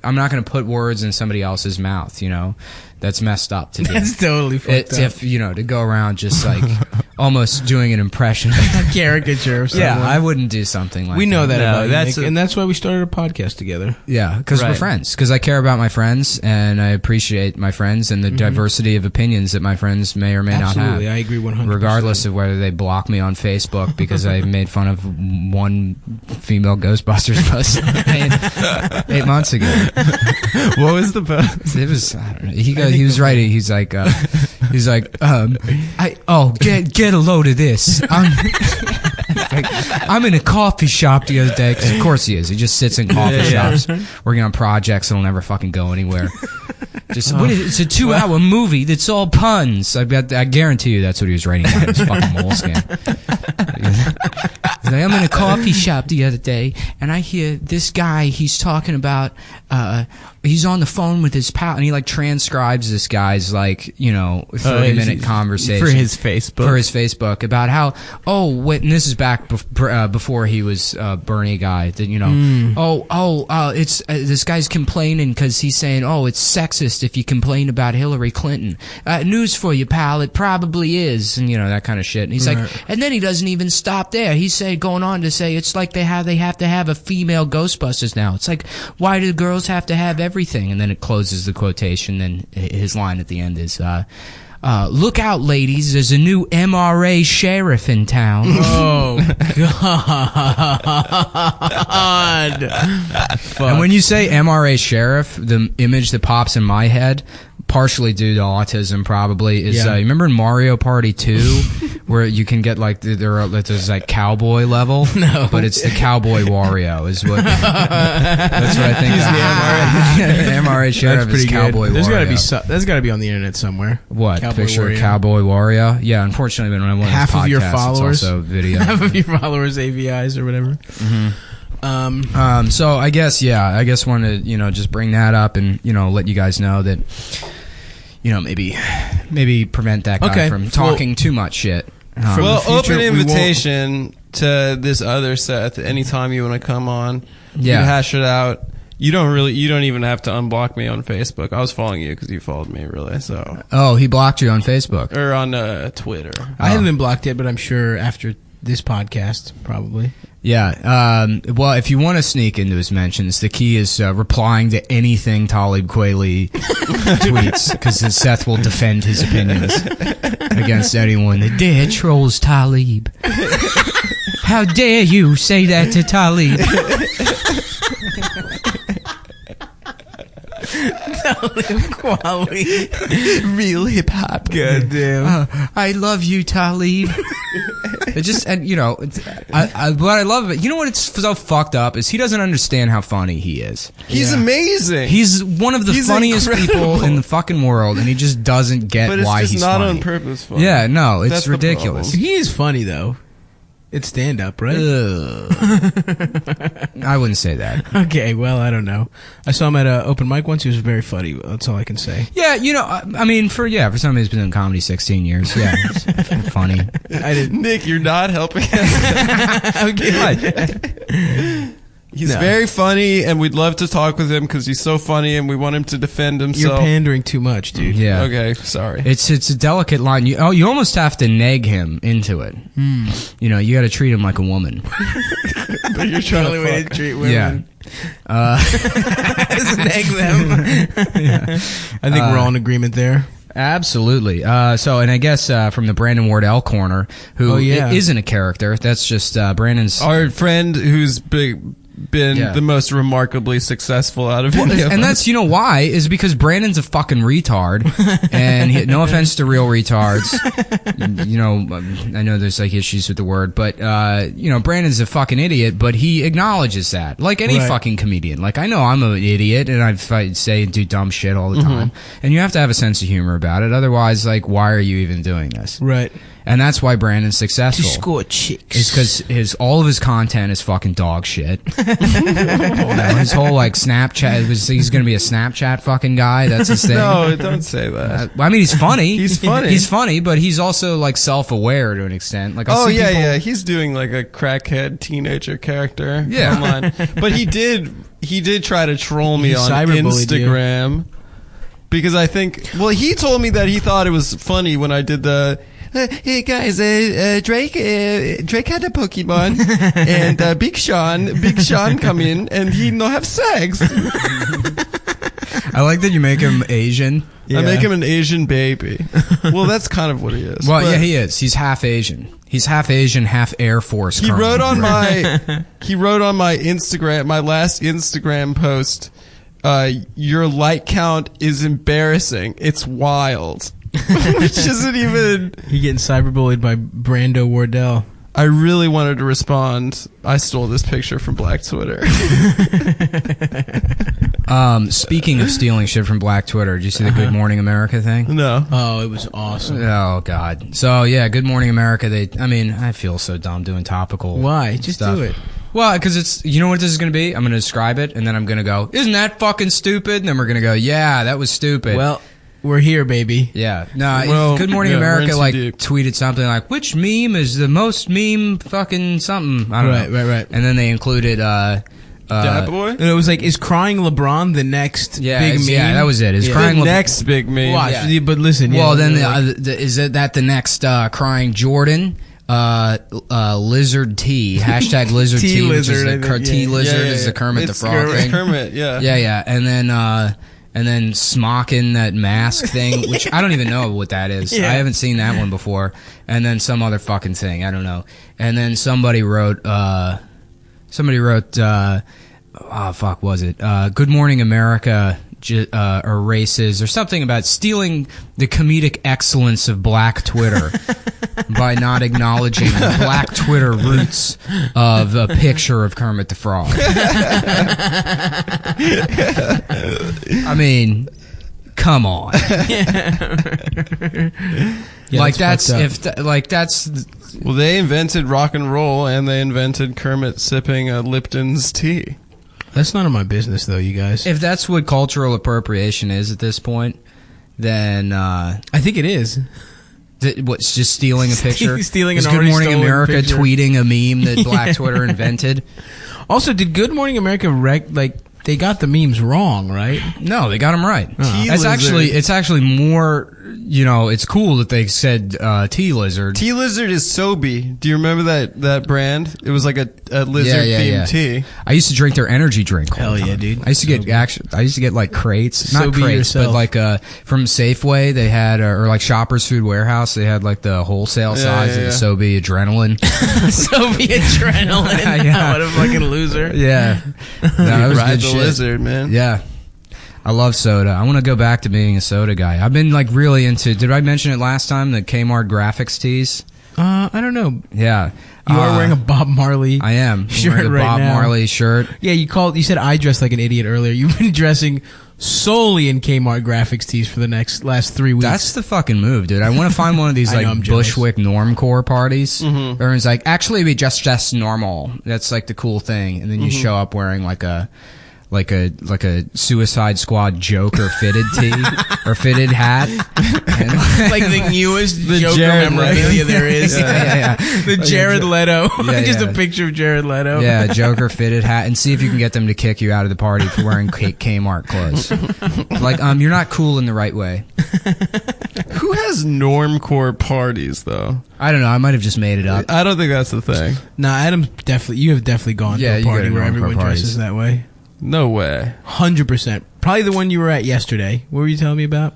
I'm not gonna put words in somebody else's mouth. You know, That's messed up to do. That's totally fucked up. If to go around just like almost doing an impression. Caricature of someone. Yeah, I wouldn't do something like that. We know that No, about you, that's Nick, a- and that's why we started a podcast together. Yeah, because we're Right. friends. Because I care about my friends, and I appreciate my friends and the diversity of opinions that my friends may or may Absolutely, not I have. agree 100%. Regardless of whether they block me on Facebook because I made fun of one female Ghostbusters post 8 months ago. What was the post? It was, I don't know. He was writing. He's like, get a load of this. I'm in a coffee shop the other day. 'Cause of course he is. He just sits in coffee shops working on projects that'll never fucking go anywhere. It's a 2-hour movie that's all puns. I guarantee you that's what he was writing down in his fucking moleskin. He's like, I'm in a coffee shop the other day, and I hear this guy, he's talking about, he's on the phone with his pal, and he like transcribes this guy's 30-minute conversation. For his Facebook. For his Facebook about how, and this is back before he was Bernie guy, that, it's this guy's complaining because he's saying, it's sexist if you complain about Hillary Clinton. News for you, pal, it probably is, and that kind of shit. And he's like, and then he doesn't even stop there. He's going on to say it's like they have to have a female Ghostbusters now. It's like, why do girls have to have everything? And then it closes the quotation. Then his line at the end is, look out, ladies, there's a new MRA sheriff in town. Oh, God. Fuck. And when you say MRA sheriff, the image that pops in my head, partially due to autism probably, is you remember in Mario Party 2 where you can get like there's like cowboy level? No. But it's the Cowboy Wario is what that's what I think. The MRA sheriff That's pretty is Cowboy good. There's Wario. got to be that's got to be on the internet somewhere. What Cowboy picture Wario. of Cowboy Wario? Yeah, unfortunately, when I went Half of your followers, it's also video. half of your followers AVIs or whatever. So I guess wanted to just bring that up and let you guys know that maybe prevent that guy from talking too much shit. From Well, the future, open we won't- invitation to this other Seth. Anytime you want to come on, you Yeah. can hash it out. You don't even have to unblock me on Facebook. I was following you because you followed me, really. So, He blocked you on Facebook. or on Twitter. I haven't been blocked yet, but I'm sure after this podcast, probably. Yeah. Well, if you want to sneak into his mentions, the key is replying to anything Talib Kweli tweets, because Seth will defend his opinions against anyone that dare trolls Talib. How dare you say that to Talib? Quality. Real hip hop. Goddamn. I love you, Talib. It just, and what I love about, what's so fucked up is he doesn't understand how funny he is. He's amazing. He's one of the He's funniest incredible. people in the fucking world, and he just doesn't get but it's why just he's not funny. on purpose. Funny. Yeah, no, it's That's the ridiculous. problem. He is funny though. It's stand up, right? I wouldn't say that. Okay, well, I don't know. I saw him at an open mic once. He was very funny. That's all I can say. Yeah, I mean, for somebody who's been in comedy 16 years, yeah, it's funny. I didn't. Nick, you're not helping. He's No. very funny, and we'd love to talk with him because he's so funny, and we want him to defend You're himself. pandering too much, dude. Yeah. Okay, sorry. It's a delicate line. You almost have to neg him into it. You got to treat him like a woman. But you're trying Only way to to treat women. Yeah. Is neg them. I think we're all in agreement there. Absolutely. And I guess from the Brandon Wardell corner, who Oh, yeah. isn't a character. That's just Brandon's. Our friend who's been Yeah. the most remarkably successful out of any of And us. that's why is because Brandon's a fucking retard, and no offense to real retards, I know there's like issues with the word, but Brandon's a fucking idiot, but he acknowledges that, like any Right. fucking comedian. Like I know I'm an idiot, and I say and do dumb shit all the time, and you have to have a sense of humor about it. Otherwise, like, why are you even doing this? Right. And that's why Brandon's successful. To score chicks. It's because all of his content is fucking dog shit. His whole like Snapchat he's gonna be a Snapchat fucking guy. That's his thing. No, don't say that. I mean, he's funny. He's funny. He's funny, but he's also like self-aware to an extent. Like, I Oh see yeah, people- yeah. He's doing like a crackhead teenager character Yeah. online. But he did try to troll me He on cyberbullied you. Instagram. because I think, well, he told me that he thought it was funny when I did the, hey guys, Drake had a Pokemon, and Big Sean come in, and he no have sex. I like that you make him Asian. I make him an Asian baby. Well, that's kind of what he is. Well, but yeah, he is. He's half Asian. He's half Asian, half Air Force. He colonel. wrote on my Instagram, my last Instagram post, your like count is embarrassing. It's wild. Which isn't even... You're getting cyberbullied by Brando Wardell. I really wanted to respond. I stole this picture from Black Twitter. Speaking of stealing shit from Black Twitter, did you see the Good Morning America thing? No. Oh, it was awesome. Oh, God. So, yeah, Good Morning America, I feel so dumb doing topical Why? Just stuff. do it. Well, because it's, you know what this is going to be? I'm going to describe it, and then I'm going to go, isn't that fucking stupid? And then we're going to go, yeah, that was stupid. Well, we're here, baby. Yeah. No, Well, Good Morning yeah, we're America, in like, too deep. tweeted something like, which meme is the most meme fucking something? I don't know. Right. And then they included, Dad boy? And it was like, is crying LeBron the next big meme? Yeah, that was it. Is Yeah. crying The next big meme. Watch, Yeah. but listen. Well, then like, is it that the next crying Jordan? Lizard T hashtag Lizard T, which is T-Lizard, I the think, T yeah. Lizard is the Kermit the It's Frog thing. Kermit, yeah. Yeah, and then smocking that mask thing, which I don't even know what that is. Yeah. I haven't seen that one before. And then some other fucking thing, I don't know. And then somebody wrote, oh fuck, was it? Good Morning America erases or something about stealing the comedic excellence of Black Twitter by not acknowledging the Black Twitter roots of a picture of Kermit the Frog. I mean, come on. Yeah, like that's that's fucked up. that's Well, they invented rock and roll, and they invented Kermit sipping Lipton's tea. That's none of my business, though, you guys. if that's what cultural appropriation is at this point, then I think it is. what's just stealing a picture? Stealing Is an Good already Morning stolen America picture. tweeting a meme that Black Twitter invented? Also, did Good Morning America they got the memes wrong, right? No, they got them right. T-Lizard. It's actually more, it's cool that they said T-Lizard. T-Lizard is Sobe. Do you remember that brand? It was like a lizard-themed tea. I used to drink their energy drink. all the Hell yeah, time. dude. I used to get like crates, not So be crates, yourself. but like from Safeway they had, or like Shoppers Food Warehouse they had like the wholesale size of the Sobe Adrenaline. Soviet adrenaline. Yeah. What a fucking loser. Yeah, no, that was Ride good the shit. lizard, man. Yeah. I love soda. I want to go back to being a soda guy. I've been like really into, did I mention it last time, the Kmart graphics tees? I don't know. Yeah. You are wearing a Bob Marley. I am. shirt I'm wearing a right Bob now. Marley shirt. Yeah, you said I dressed like an idiot earlier. You've been dressing solely in Kmart graphics tees for the last 3 weeks. That's the fucking move, dude. I want to find one of these I know, I'm like jealous. Bushwick normcore parties. Everyone's like, actually, we just normal. That's like the cool thing. And then you show up wearing like a Suicide Squad Joker fitted tee or fitted hat. And like the newest The Joker Jared memorabilia Leto. there is. Yeah. The Jared Leto. Yeah, Just yeah. a picture of Jared Leto. Yeah, Joker fitted hat, and see if you can get them to kick you out of the party for wearing Kmart clothes. Like, you're not cool in the right way. Who has normcore parties, though? I don't know. I might have just made it up. I don't think that's the thing. Nah, Adam's you have definitely gone Yeah, to you a go party to where normcore everyone parties. dresses that way. No way. 100%. Probably the one you were at yesterday. What were you telling me about?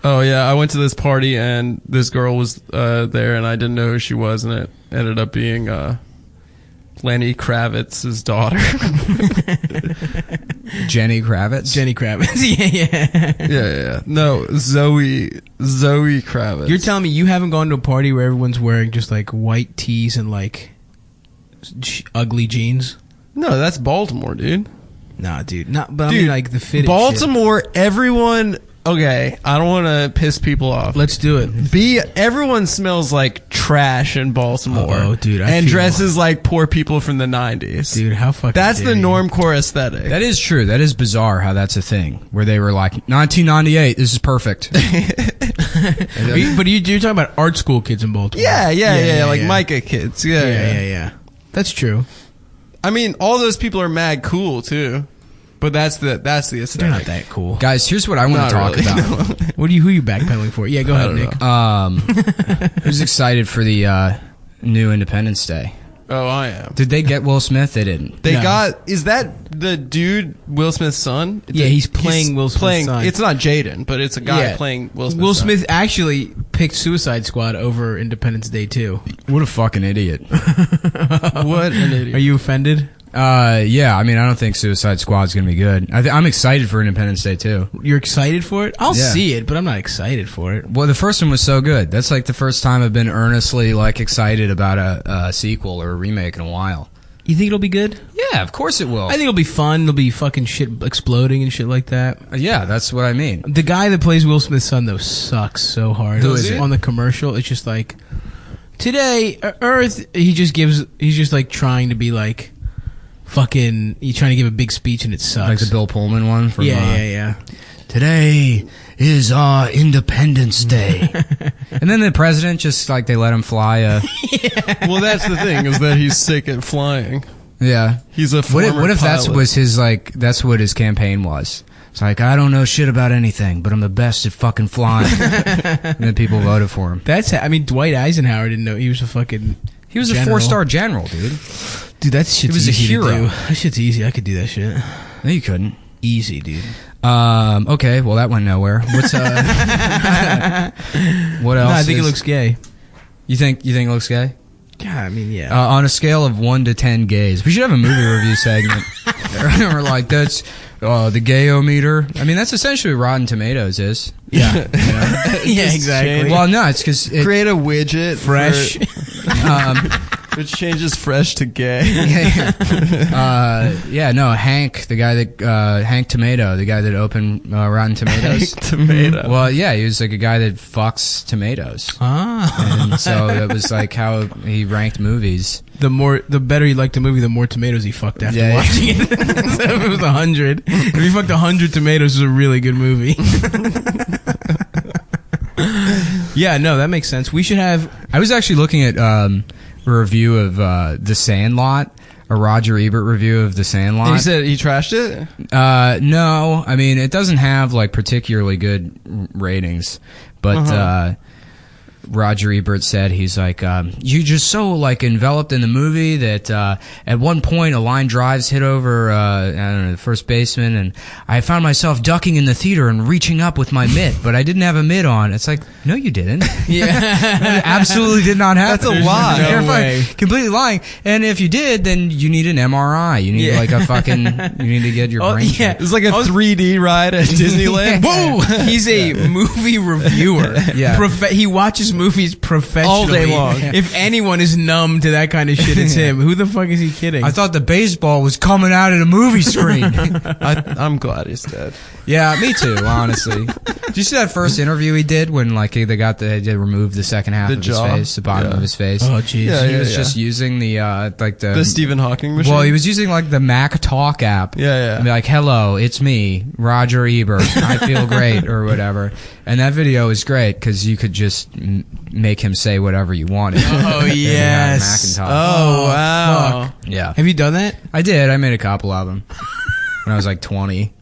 Oh, yeah. I went to this party, and this girl was there, and I didn't know who she was, and it ended up being Lenny Kravitz's daughter. Jenny Kravitz. Jenny Kravitz. yeah. Yeah. No, Zoe Kravitz. You're telling me you haven't gone to a party where everyone's wearing just like white tees and like ugly jeans? No, that's Baltimore, dude. Nah, dude. But I Dude, mean like the fitted Baltimore, everyone... Okay, I don't want to piss people off. shit. Let's do it. Everyone smells like trash in Baltimore. Uh-oh, dude, I and feel- dresses like poor people from the 90s. Dude, how fucking That's the dare you. normcore aesthetic. That is true. That is bizarre how that's a thing. Where they were like, 1998, this is perfect. But you're talking about art school kids in Baltimore. Yeah, like yeah. Micah kids. Yeah. Yeah. That's true. I mean, all those people are mad cool, too. But that's the They're aesthetic. not that cool. Guys, here's what I want to Not talk really. about. Who are you backpedaling for? Yeah, go ahead, Nick. Who's excited for the new Independence Day? Oh, I am. Did they get Will Smith? They didn't. They No. got. Is that the dude Will Smith's son? Yeah, he's playing Will Smith's son. It's not Jaden, but it's a guy Yeah. playing Will Smith's Will son. Smith actually picked Suicide Squad over Independence Day 2. What a fucking idiot. What an idiot. Are you offended? Yeah, I mean, I don't think Suicide Squad's gonna be good. I'm excited for Independence Day too. You're excited for it? I'll Yeah. see it, but I'm not excited for it. Well, the first one was so good. That's like the first time I've been earnestly like excited about a sequel or a remake in a while. You think it'll be good? Yeah, of course it will. I think it'll be fun. There'll be fucking shit exploding and shit like that. Yeah, that's what I mean. The guy that plays Will Smith's son, though, sucks so hard. Who is it? On the commercial, it's just like, today, Earth, he's just like trying to be like, fucking, he's trying to give a big speech and it sucks. Like the Bill Pullman one from yeah. Today is our Independence Day. And then the president just like they let him fly Well, that's the thing, is that he's sick at flying. yeah. He's a former What if that pilot. was his like that's what his campaign was? It's like I don't know shit about anything, but I'm the best at fucking flying. And then people voted for him. I mean, Dwight Eisenhower didn't know he was a fucking. He was general. a 4-star general, dude. Dude, that shit's was a easy hero. to do. That shit's easy. I could do that shit. No, you couldn't. Easy, dude. Okay, well that went nowhere. What's what else? No, I think it is- looks gay. You think it looks gay? Yeah, I mean, yeah. On a scale of 1 to 10 gays, we should have a movie review segment. We're like, that's the gayometer. I mean, that's essentially what Rotten Tomatoes is. Yeah. Yeah, exactly. change- Well, no, it's because Create a widget Fresh. which changes fresh to gay. yeah, no, Hank, the guy that Hank Tomato, the guy that opened Rotten Tomatoes. Tomato. Well, yeah, he was like a guy that fucks tomatoes, Ah. and so that was like how he ranked movies. The better he liked the movie, the more tomatoes he fucked after Yeah, yeah. watching it. So if it was 100. If he fucked 100 tomatoes, it was a really good movie. Yeah, no, that makes sense. We should have. I was actually looking at a review of The Sandlot, a Roger Ebert review of The Sandlot. And he said he trashed it? No, I mean it doesn't have like particularly good ratings, but Roger Ebert said he's like you just so like enveloped in the movie that at one point a line drives hit over I don't know the first baseman, and I found myself ducking in the theater and reaching up with my mitt, but I didn't have a mitt on. It's like no, you didn't. Yeah. Absolutely did not happen. That's a lie. no You're way. completely lying. And if you did, then you need an MRI. You need Yeah. like a fucking. You need to get your Oh, brain. yeah. checked. It's like a 3D ride at Disneyland. Whoa! He's a movie reviewer. Yeah. He watches movies professionally. All day long. If anyone is numb to that kind of shit, it's him. Who the fuck is he kidding? I thought the baseball was coming out at a movie screen. I'm glad he's dead. Yeah, me too. Honestly, did you see that first interview he did when like they removed the second half The of jaw? his face, the bottom Yeah. of his face? Oh, jeez. Yeah, He was just using the like The Stephen Hawking machine? Well, he was using like the Mac Talk app. Yeah. And be like, "Hello, it's me, Roger Ebert. I feel great," or whatever. And that video is great because you could just make him say whatever you wanted. Oh, And he had a yes. Macintosh. Oh, wow. fuck. Yeah, Have you done that? I did. I made a couple of them when I was like 20.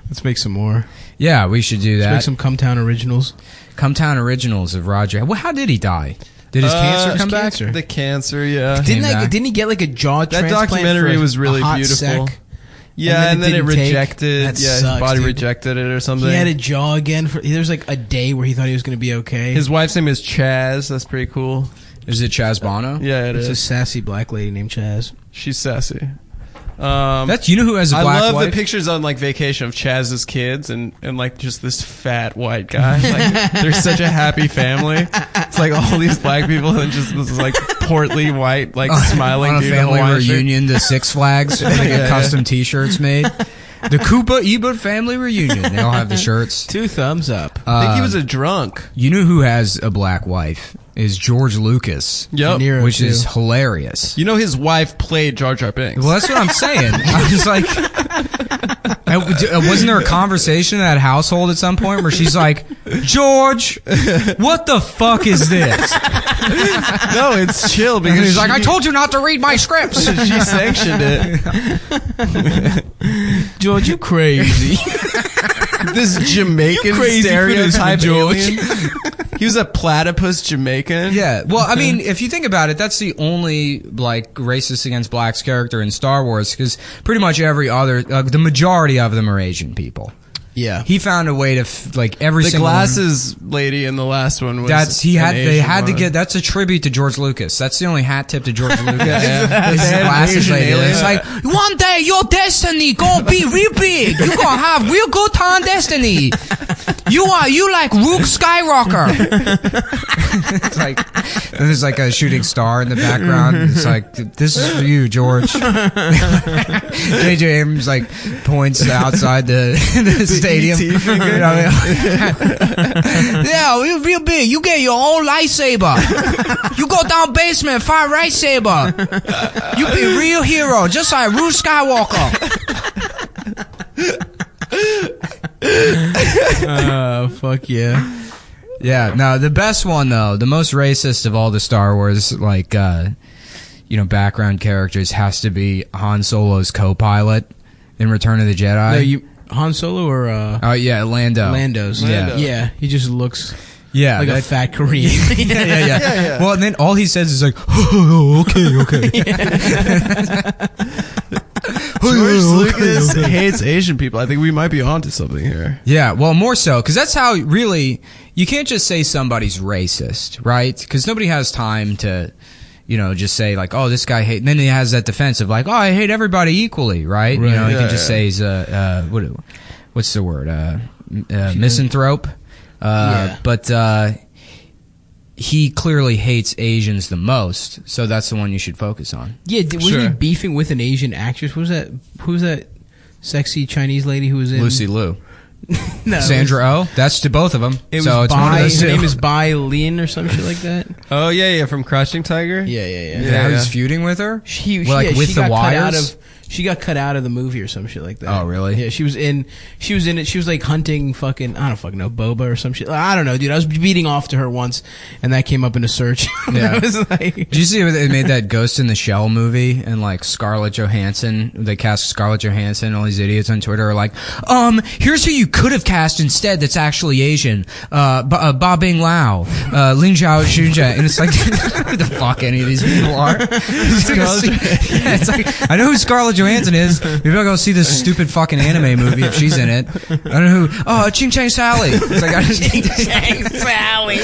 Let's make some more. Yeah, we should do Let's that. make some Cumtown originals. Cumtown originals of Roger. Well, how did he die? Did his cancer come back? cancer. The cancer, yeah. Came back. Didn't he get like a jaw transplant? documentary for a- was really a hot beautiful. sec? Yeah, and then it didn't take? rejected. That Yeah, sucks, his body dude. rejected it or something. He had a jaw again. There's like a day where he thought he was going to be okay. His wife's name is Chaz. That's pretty cool. Is it Chaz Bono? Yeah, it It's a is. sassy black lady named Chaz. She's sassy. That's you know who has a I black love wife? the pictures on like vacation of Chaz's kids and like just this fat white guy. Like they're such a happy family. It's like all these black people and just this like portly white like smiling on a dude in family Hawaiian shirt. reunion to Six Flags. They get Yeah, custom T-shirts made. The Koopa Ebert family reunion. They all have the shirts. 2 thumbs up. I think he was a drunk. You know who has a black wife? Is George Lucas. Yep. De Niro, Which too. is hilarious. You know his wife played Jar Jar Binks. Well, that's what I'm saying. I was like, wasn't there a conversation in that household at some point where she's like, George, what the fuck is this? No, it's chill And because he's like, I told you not to read my scripts. she sanctioned it. George, you crazy. This Jamaican crazy for this one, stereotype George. alien. He was a platypus Jamaican. Yeah, well, I mean, if you think about it, that's the only like racist against blacks character in Star Wars, because pretty much every other, the majority of them are Asian people. Yeah. He found a way to like every The single glasses lady in the last one was. They had to Asian get. That's a tribute to George Lucas. That's the only hat tip to George Lucas. Yeah. His They had glasses Asian lady. aliens. It's like one day your destiny gonna be real big. You gonna have real good time destiny. You like Luke Skywalker. It's like and there's like a shooting star in the background. It's like this is for you, George. J.J. Abrams like points outside the stadium. ET finger. You know what I mean? Yeah, you're real big. You get your own lightsaber. You go down basement, find lightsaber. You be a real hero, just like Luke Skywalker. Fuck yeah. Yeah, no, the best one though, the most racist of all the Star Wars like background characters has to be Han Solo's co-pilot in Return of the Jedi. No, Han Solo or Oh yeah, Lando. Lando's. Yeah. Yeah, he just looks Yeah, like a that- fat Korean. yeah. Well, and then all he says is like, oh, okay. George Lucas hates Asian people. I think we might be onto something here. Yeah, well, more so, because that's how really, you can't just say somebody's racist, right? Because nobody has time to, just say like, oh, this guy hate, and then he has that defense of like, oh, I hate everybody equally, right? Right. He Yeah, can just say he's what's the word? Misanthrope. Yeah. But he clearly hates Asians the most, so that's the one you should focus on. Yeah, wasn't he Sure. beefing with an Asian actress? Who was that sexy Chinese lady who was in Lucy Liu. No, Sandra Oh? That's to both of them. It was so it's one of Bai. those Her two. name is Bai Lin or some shit like that. Oh yeah, from Crouching Tiger. Yeah. Yeah, he was feuding with her? She Well, like with she the got cut out wires? she got cut out of the movie or some shit like that. Oh, really? Yeah, she was in it. She was like hunting fucking, I don't fucking know, boba or some shit. I don't know, dude. I was beating off to her once, and that came up in a search. Yeah. I was like, Did you see they made that Ghost in the Shell movie and like Scarlett Johansson? They cast Scarlett Johansson. All these idiots on Twitter are like, here's who you could have cast instead. That's actually Asian. Ba Bing Lao, Ling Zhao Xunjia, and it's like, who the fuck any of these people are? It's like, I know who Scarlett Johansson is. Maybe I'll go see this stupid fucking anime movie if she's in it. I don't know who. Oh, Ching Chang Sally. It's like, Sally.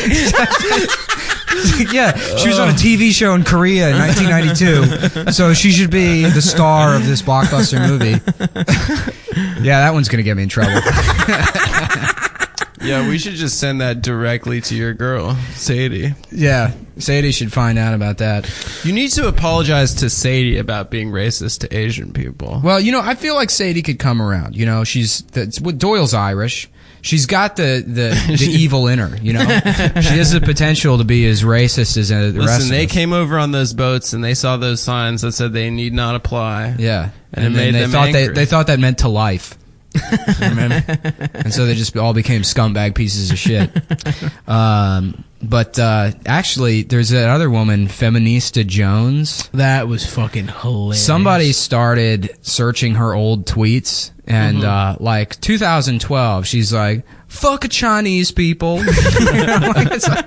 yeah, she was on a TV show in Korea in 1992, so she should be the star of this blockbuster movie. Yeah, that one's gonna get me in trouble. Yeah, we should just send that directly to your girl, Sadie. Yeah, Sadie should find out about that. You need to apologize to Sadie about being racist to Asian people. Well, I feel like Sadie could come around. Doyle's Irish. She's got the evil in her. She has the potential to be as racist as the rest Listen, of they us. came over on those boats and they saw those signs that said they need not apply. Yeah, And it then made they them thought angry. they thought that meant to life. Remember? And so they just all became scumbag pieces of shit. But actually, there's that other woman, Feminista Jones. that was fucking hilarious. Somebody started searching her old tweets, and like 2012, she's like, "Fuck Chinese people."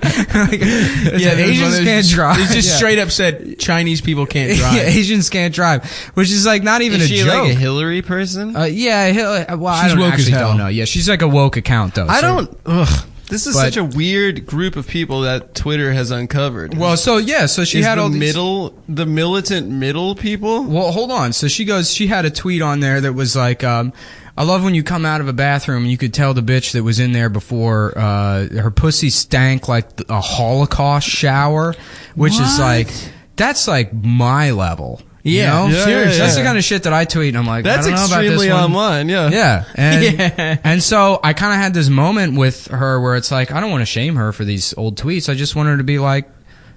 Yeah, Asians can't drive. It just Yeah. straight up said Chinese people can't drive. Yeah, Asians can't drive, which is like not even Is a she joke. like a Hillary person? Yeah, well, I She's don't woke as actually hell. don't know. Yeah, she's like a woke account though. I so- don't. Ugh. This is But- such a weird group of people that Twitter has uncovered. Well, so she Is had the all these. the militant middle people. Well, hold on. So she had a tweet on there that was like, I love when you come out of a bathroom and you could tell the bitch that was in there before, her pussy stank like a Holocaust shower, which is like, that's like my level. Yeah, you know? seriously. That's the kind of shit that I tweet and I'm like, That's I don't know about extremely this one. online. Yeah. Yeah. And, Yeah. and so I kind of had this moment with her where it's like, I don't want to shame her for these old tweets. I just want her to be like,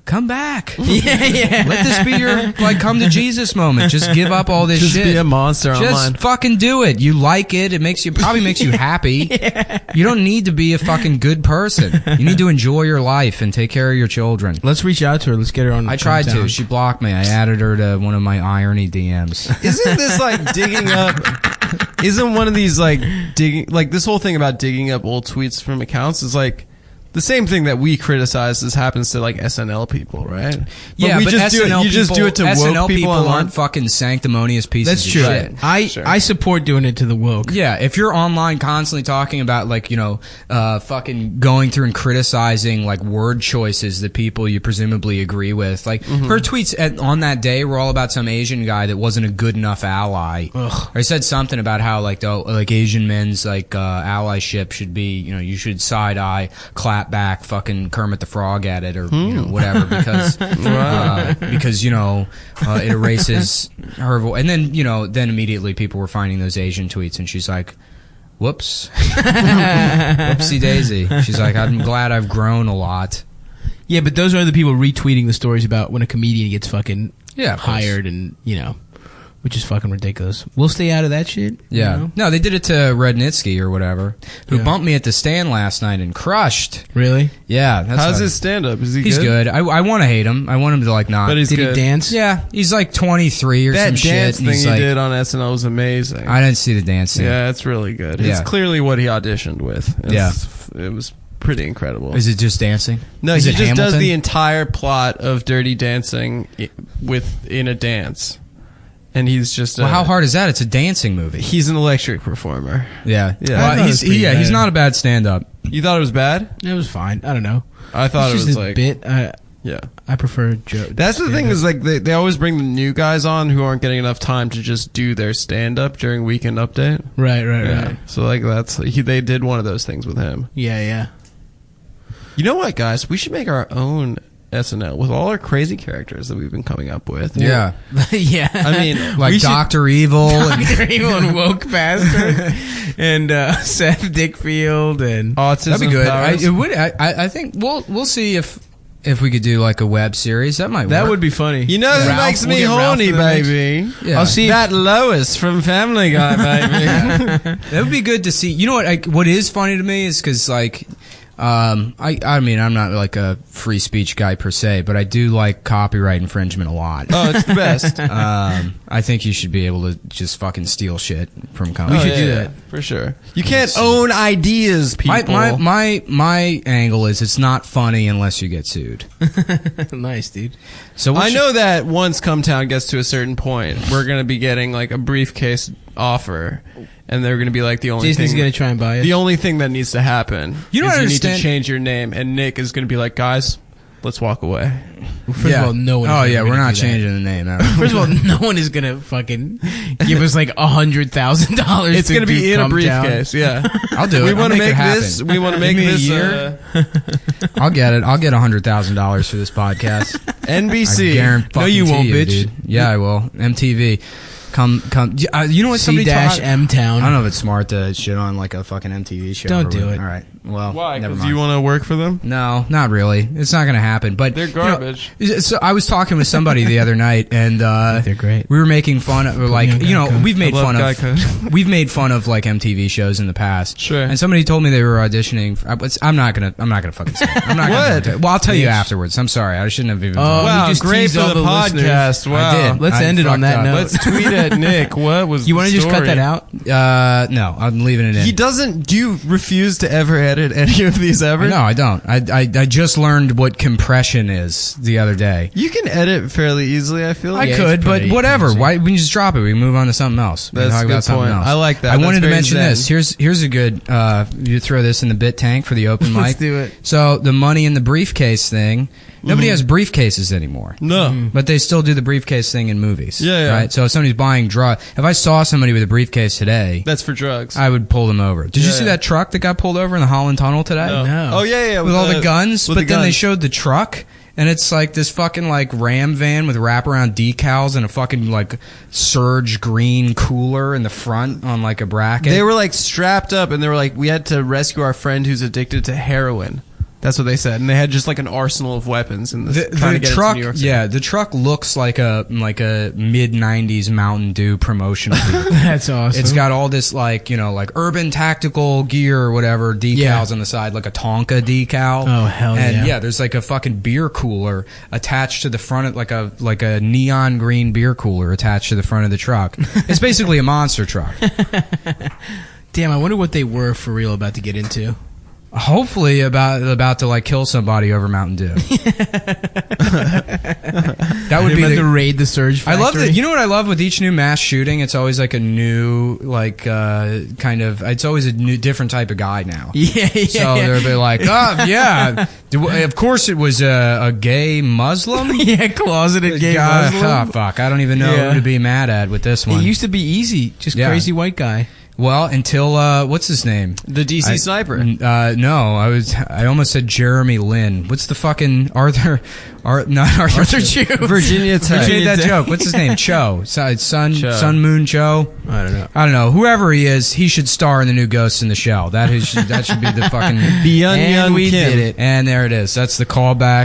come back. yeah. Let this be your come to Jesus moment. Just give up all this Just shit. be a monster Just online. fucking do it. You like it. It probably makes you happy. You don't need to be a fucking good person. You need to enjoy your life and take care of your children. Let's reach out to her. Let's get her on. I tried to. Town. She blocked me. I added her to one of my irony DMs. Isn't this like digging up isn't one of these like digging, like this whole thing about digging up old tweets from accounts is like the same thing that we criticize as happens to like SNL people, right? Yeah, we but just SNL do it. You just do it to SNL woke people online. aren't fucking sanctimonious pieces That's of true. shit. I support doing it to the woke. Yeah, if you're online constantly talking about like, you know, fucking going through and criticizing like word choices that people you presumably agree with. Like her tweets on that day were all about some Asian guy that wasn't a good enough ally. Or he said something about how like Asian men's like allyship should be, you know, you should side eye, clap back, fucking Kermit the Frog at it, or you know, whatever, because you know it erases her voice. And then then immediately people were finding those Asian tweets, and she's like, "Whoops, whoopsie daisy." She's like, "I'm glad I've grown a lot." Yeah, but those are the people retweeting the stories about when a comedian gets fucking of course. hired, and which is fucking ridiculous. We'll stay out of that shit. Yeah. you know? No, they did it to Rednitsky or whatever, who bumped me at the stand last night and crushed. Really? Yeah. That's How's how- his stand-up? Is he He's good? good. I want to hate him. I want him to like not. But he's Did good. he dance? Yeah, he's like 23 or That some dance shit. and thing he's he like, did on SNL was amazing. I didn't see the dancing. Yeah, it's really good. Yeah. It's clearly what he auditioned with. It was pretty incredible. Is it just dancing? No, Is he it just does Hamilton? the entire plot of Dirty Dancing in a dance, and he's just Well, how hard is that? It's a dancing movie. He's an electric performer. Yeah, Yeah. I Well, thought it was pretty he's bad. not a bad stand-up. You thought it was bad? It was fine. I don't know. I thought It's it just was a like bit. yeah. I prefer Joe. That's the thing is like they always bring the new guys on who aren't getting enough time to just do their stand up during Weekend Update. Right. Yeah. So like they did one of those things with him. Yeah. You know what, guys? We should make our own SNL with all our crazy characters that we've been coming up with. Yeah, Yeah. I mean, like we should- Dr. Evil. and Dr. Evil and Woke Bastard and Seth Dickfield and Autism That'd be good. powers. I think we'll see if we could do like a web series. That might that work. would be funny. You know who Ralph, makes me we'll get Ralph horny, for the next- baby? Yeah. I'll see. That Lois from Family Guy, baby. That would be good to see. You know what? What is funny to me is because like. I mean, I'm not like a free speech guy per se, but I do like copyright infringement a lot. Oh, it's the best. I think you should be able to just fucking steal shit from companies. We should do that. for sure. You can't own ideas, people. My angle is it's not funny unless you get sued. Nice, dude. So I know that once Cumtown gets to a certain point, we're gonna be getting like a briefcase offer, and they're gonna be like the only Disney's thing. gonna try and buy it. The only thing that needs to happen You don't is you need understand- to change your name, and Nick is going to be like, guys, let's walk away. First of all, no one. Oh is yeah, ever we're gonna not do that. changing the name. First of all, no one is gonna fucking give us like $100,000. It's going to be in a briefcase, yeah. I'll do it. We I'll want to make it make happen. this. We want to make Give me a this year. I'll get it. I'll get $100,000 for this podcast. NBC. I guarantee. No, you won't, bitch. Dude. Yeah, I will. MTV. Come. You know what? Somebody C-M Town. I don't know if it's smart to shit on like a fucking MTV show. Don't or do whatever. it. All right. Well, Why? never Because mind. you want to work for them? No, not really. It's not going to happen. But They're you know, garbage. so I was talking with somebody the other night, and They're great. we were making fun of like on Geico. we've made I love fun of Geico. we've made fun of like MTV shows in the past. Sure. And somebody told me they were auditioning. I'm not gonna fucking say it. I'm not gonna What? do it. Well, I'll tell you Bitch. afterwards. I'm sorry. I shouldn't have even. Oh, told you. Wow, you just great teased for all the the listeners. podcast. Wow. I did. Let's I end it on fucked that up. note. Let's tweet at Nick. What was You want the to just cut story? that out? No, I'm leaving it in. He doesn't. Do you refuse to ever edit any of these ever? No, I don't. I just learned what compression is the other day. You can edit fairly easily, I feel. I Yeah, could, it's but pretty whatever. easy. Why? We can just drop it. We can move on to something else. We can That's talk a about good something point. else. I like that. I That's wanted to very mention zen. this. Here's a good. You throw this in the bit tank for the open mic. Let's do it. So the money in the briefcase thing. Nobody has briefcases anymore. No. But they still do the briefcase thing in movies. Yeah, yeah. Right. So if somebody's buying if I saw somebody with a briefcase today, That's for drugs. I would pull them over. Did you Yeah, see yeah. that truck that got pulled over in the Holland Tunnel today? No. Oh yeah. With all the guns, with but the then they guns. showed the truck, and it's like this fucking like Ram van with wraparound decals and a fucking like Surge green cooler in the front on like a bracket. They were like strapped up, and they were like, we had to rescue our friend who's addicted to heroin. That's what they said, and they had just like an arsenal of weapons in this. trying to get truck, it to New York City. yeah, the truck looks like a mid '90s Mountain Dew promotional vehicle. That's awesome. It's got all this like urban tactical gear or whatever decals on the side, like a Tonka decal. Oh, hell and yeah. there's like a fucking beer cooler attached to the front of like a neon green beer cooler attached to the front of the truck. It's basically a monster truck. Damn, I wonder what they were for real about to get into. Hopefully about to like kill somebody over Mountain Dew. That would They're be about to raid the Surge I factory. love that. You know what I love with each new mass shooting? It's always like a new, it's always a new, different type of guy now. Yeah. So they'll be like, oh, yeah, of course it was a gay Muslim. Yeah, closeted gay God, Muslim. oh, fuck, I don't even know Yeah. who to be mad at with this one. It used to be easy, just Yeah. crazy white guy. Well, until what's his name? The DC sniper. No, I almost said Jeremy Lin. What's the fucking Arthur Chu. Virginia Tech. Who made that joke? What's his name? Cho. Sun Moon Cho. I don't know. I don't know. Whoever he is, he should star in the new Ghost in the Shell. That should be the fucking. Byung And Young we Kim. did it. And there it is. That's the callback.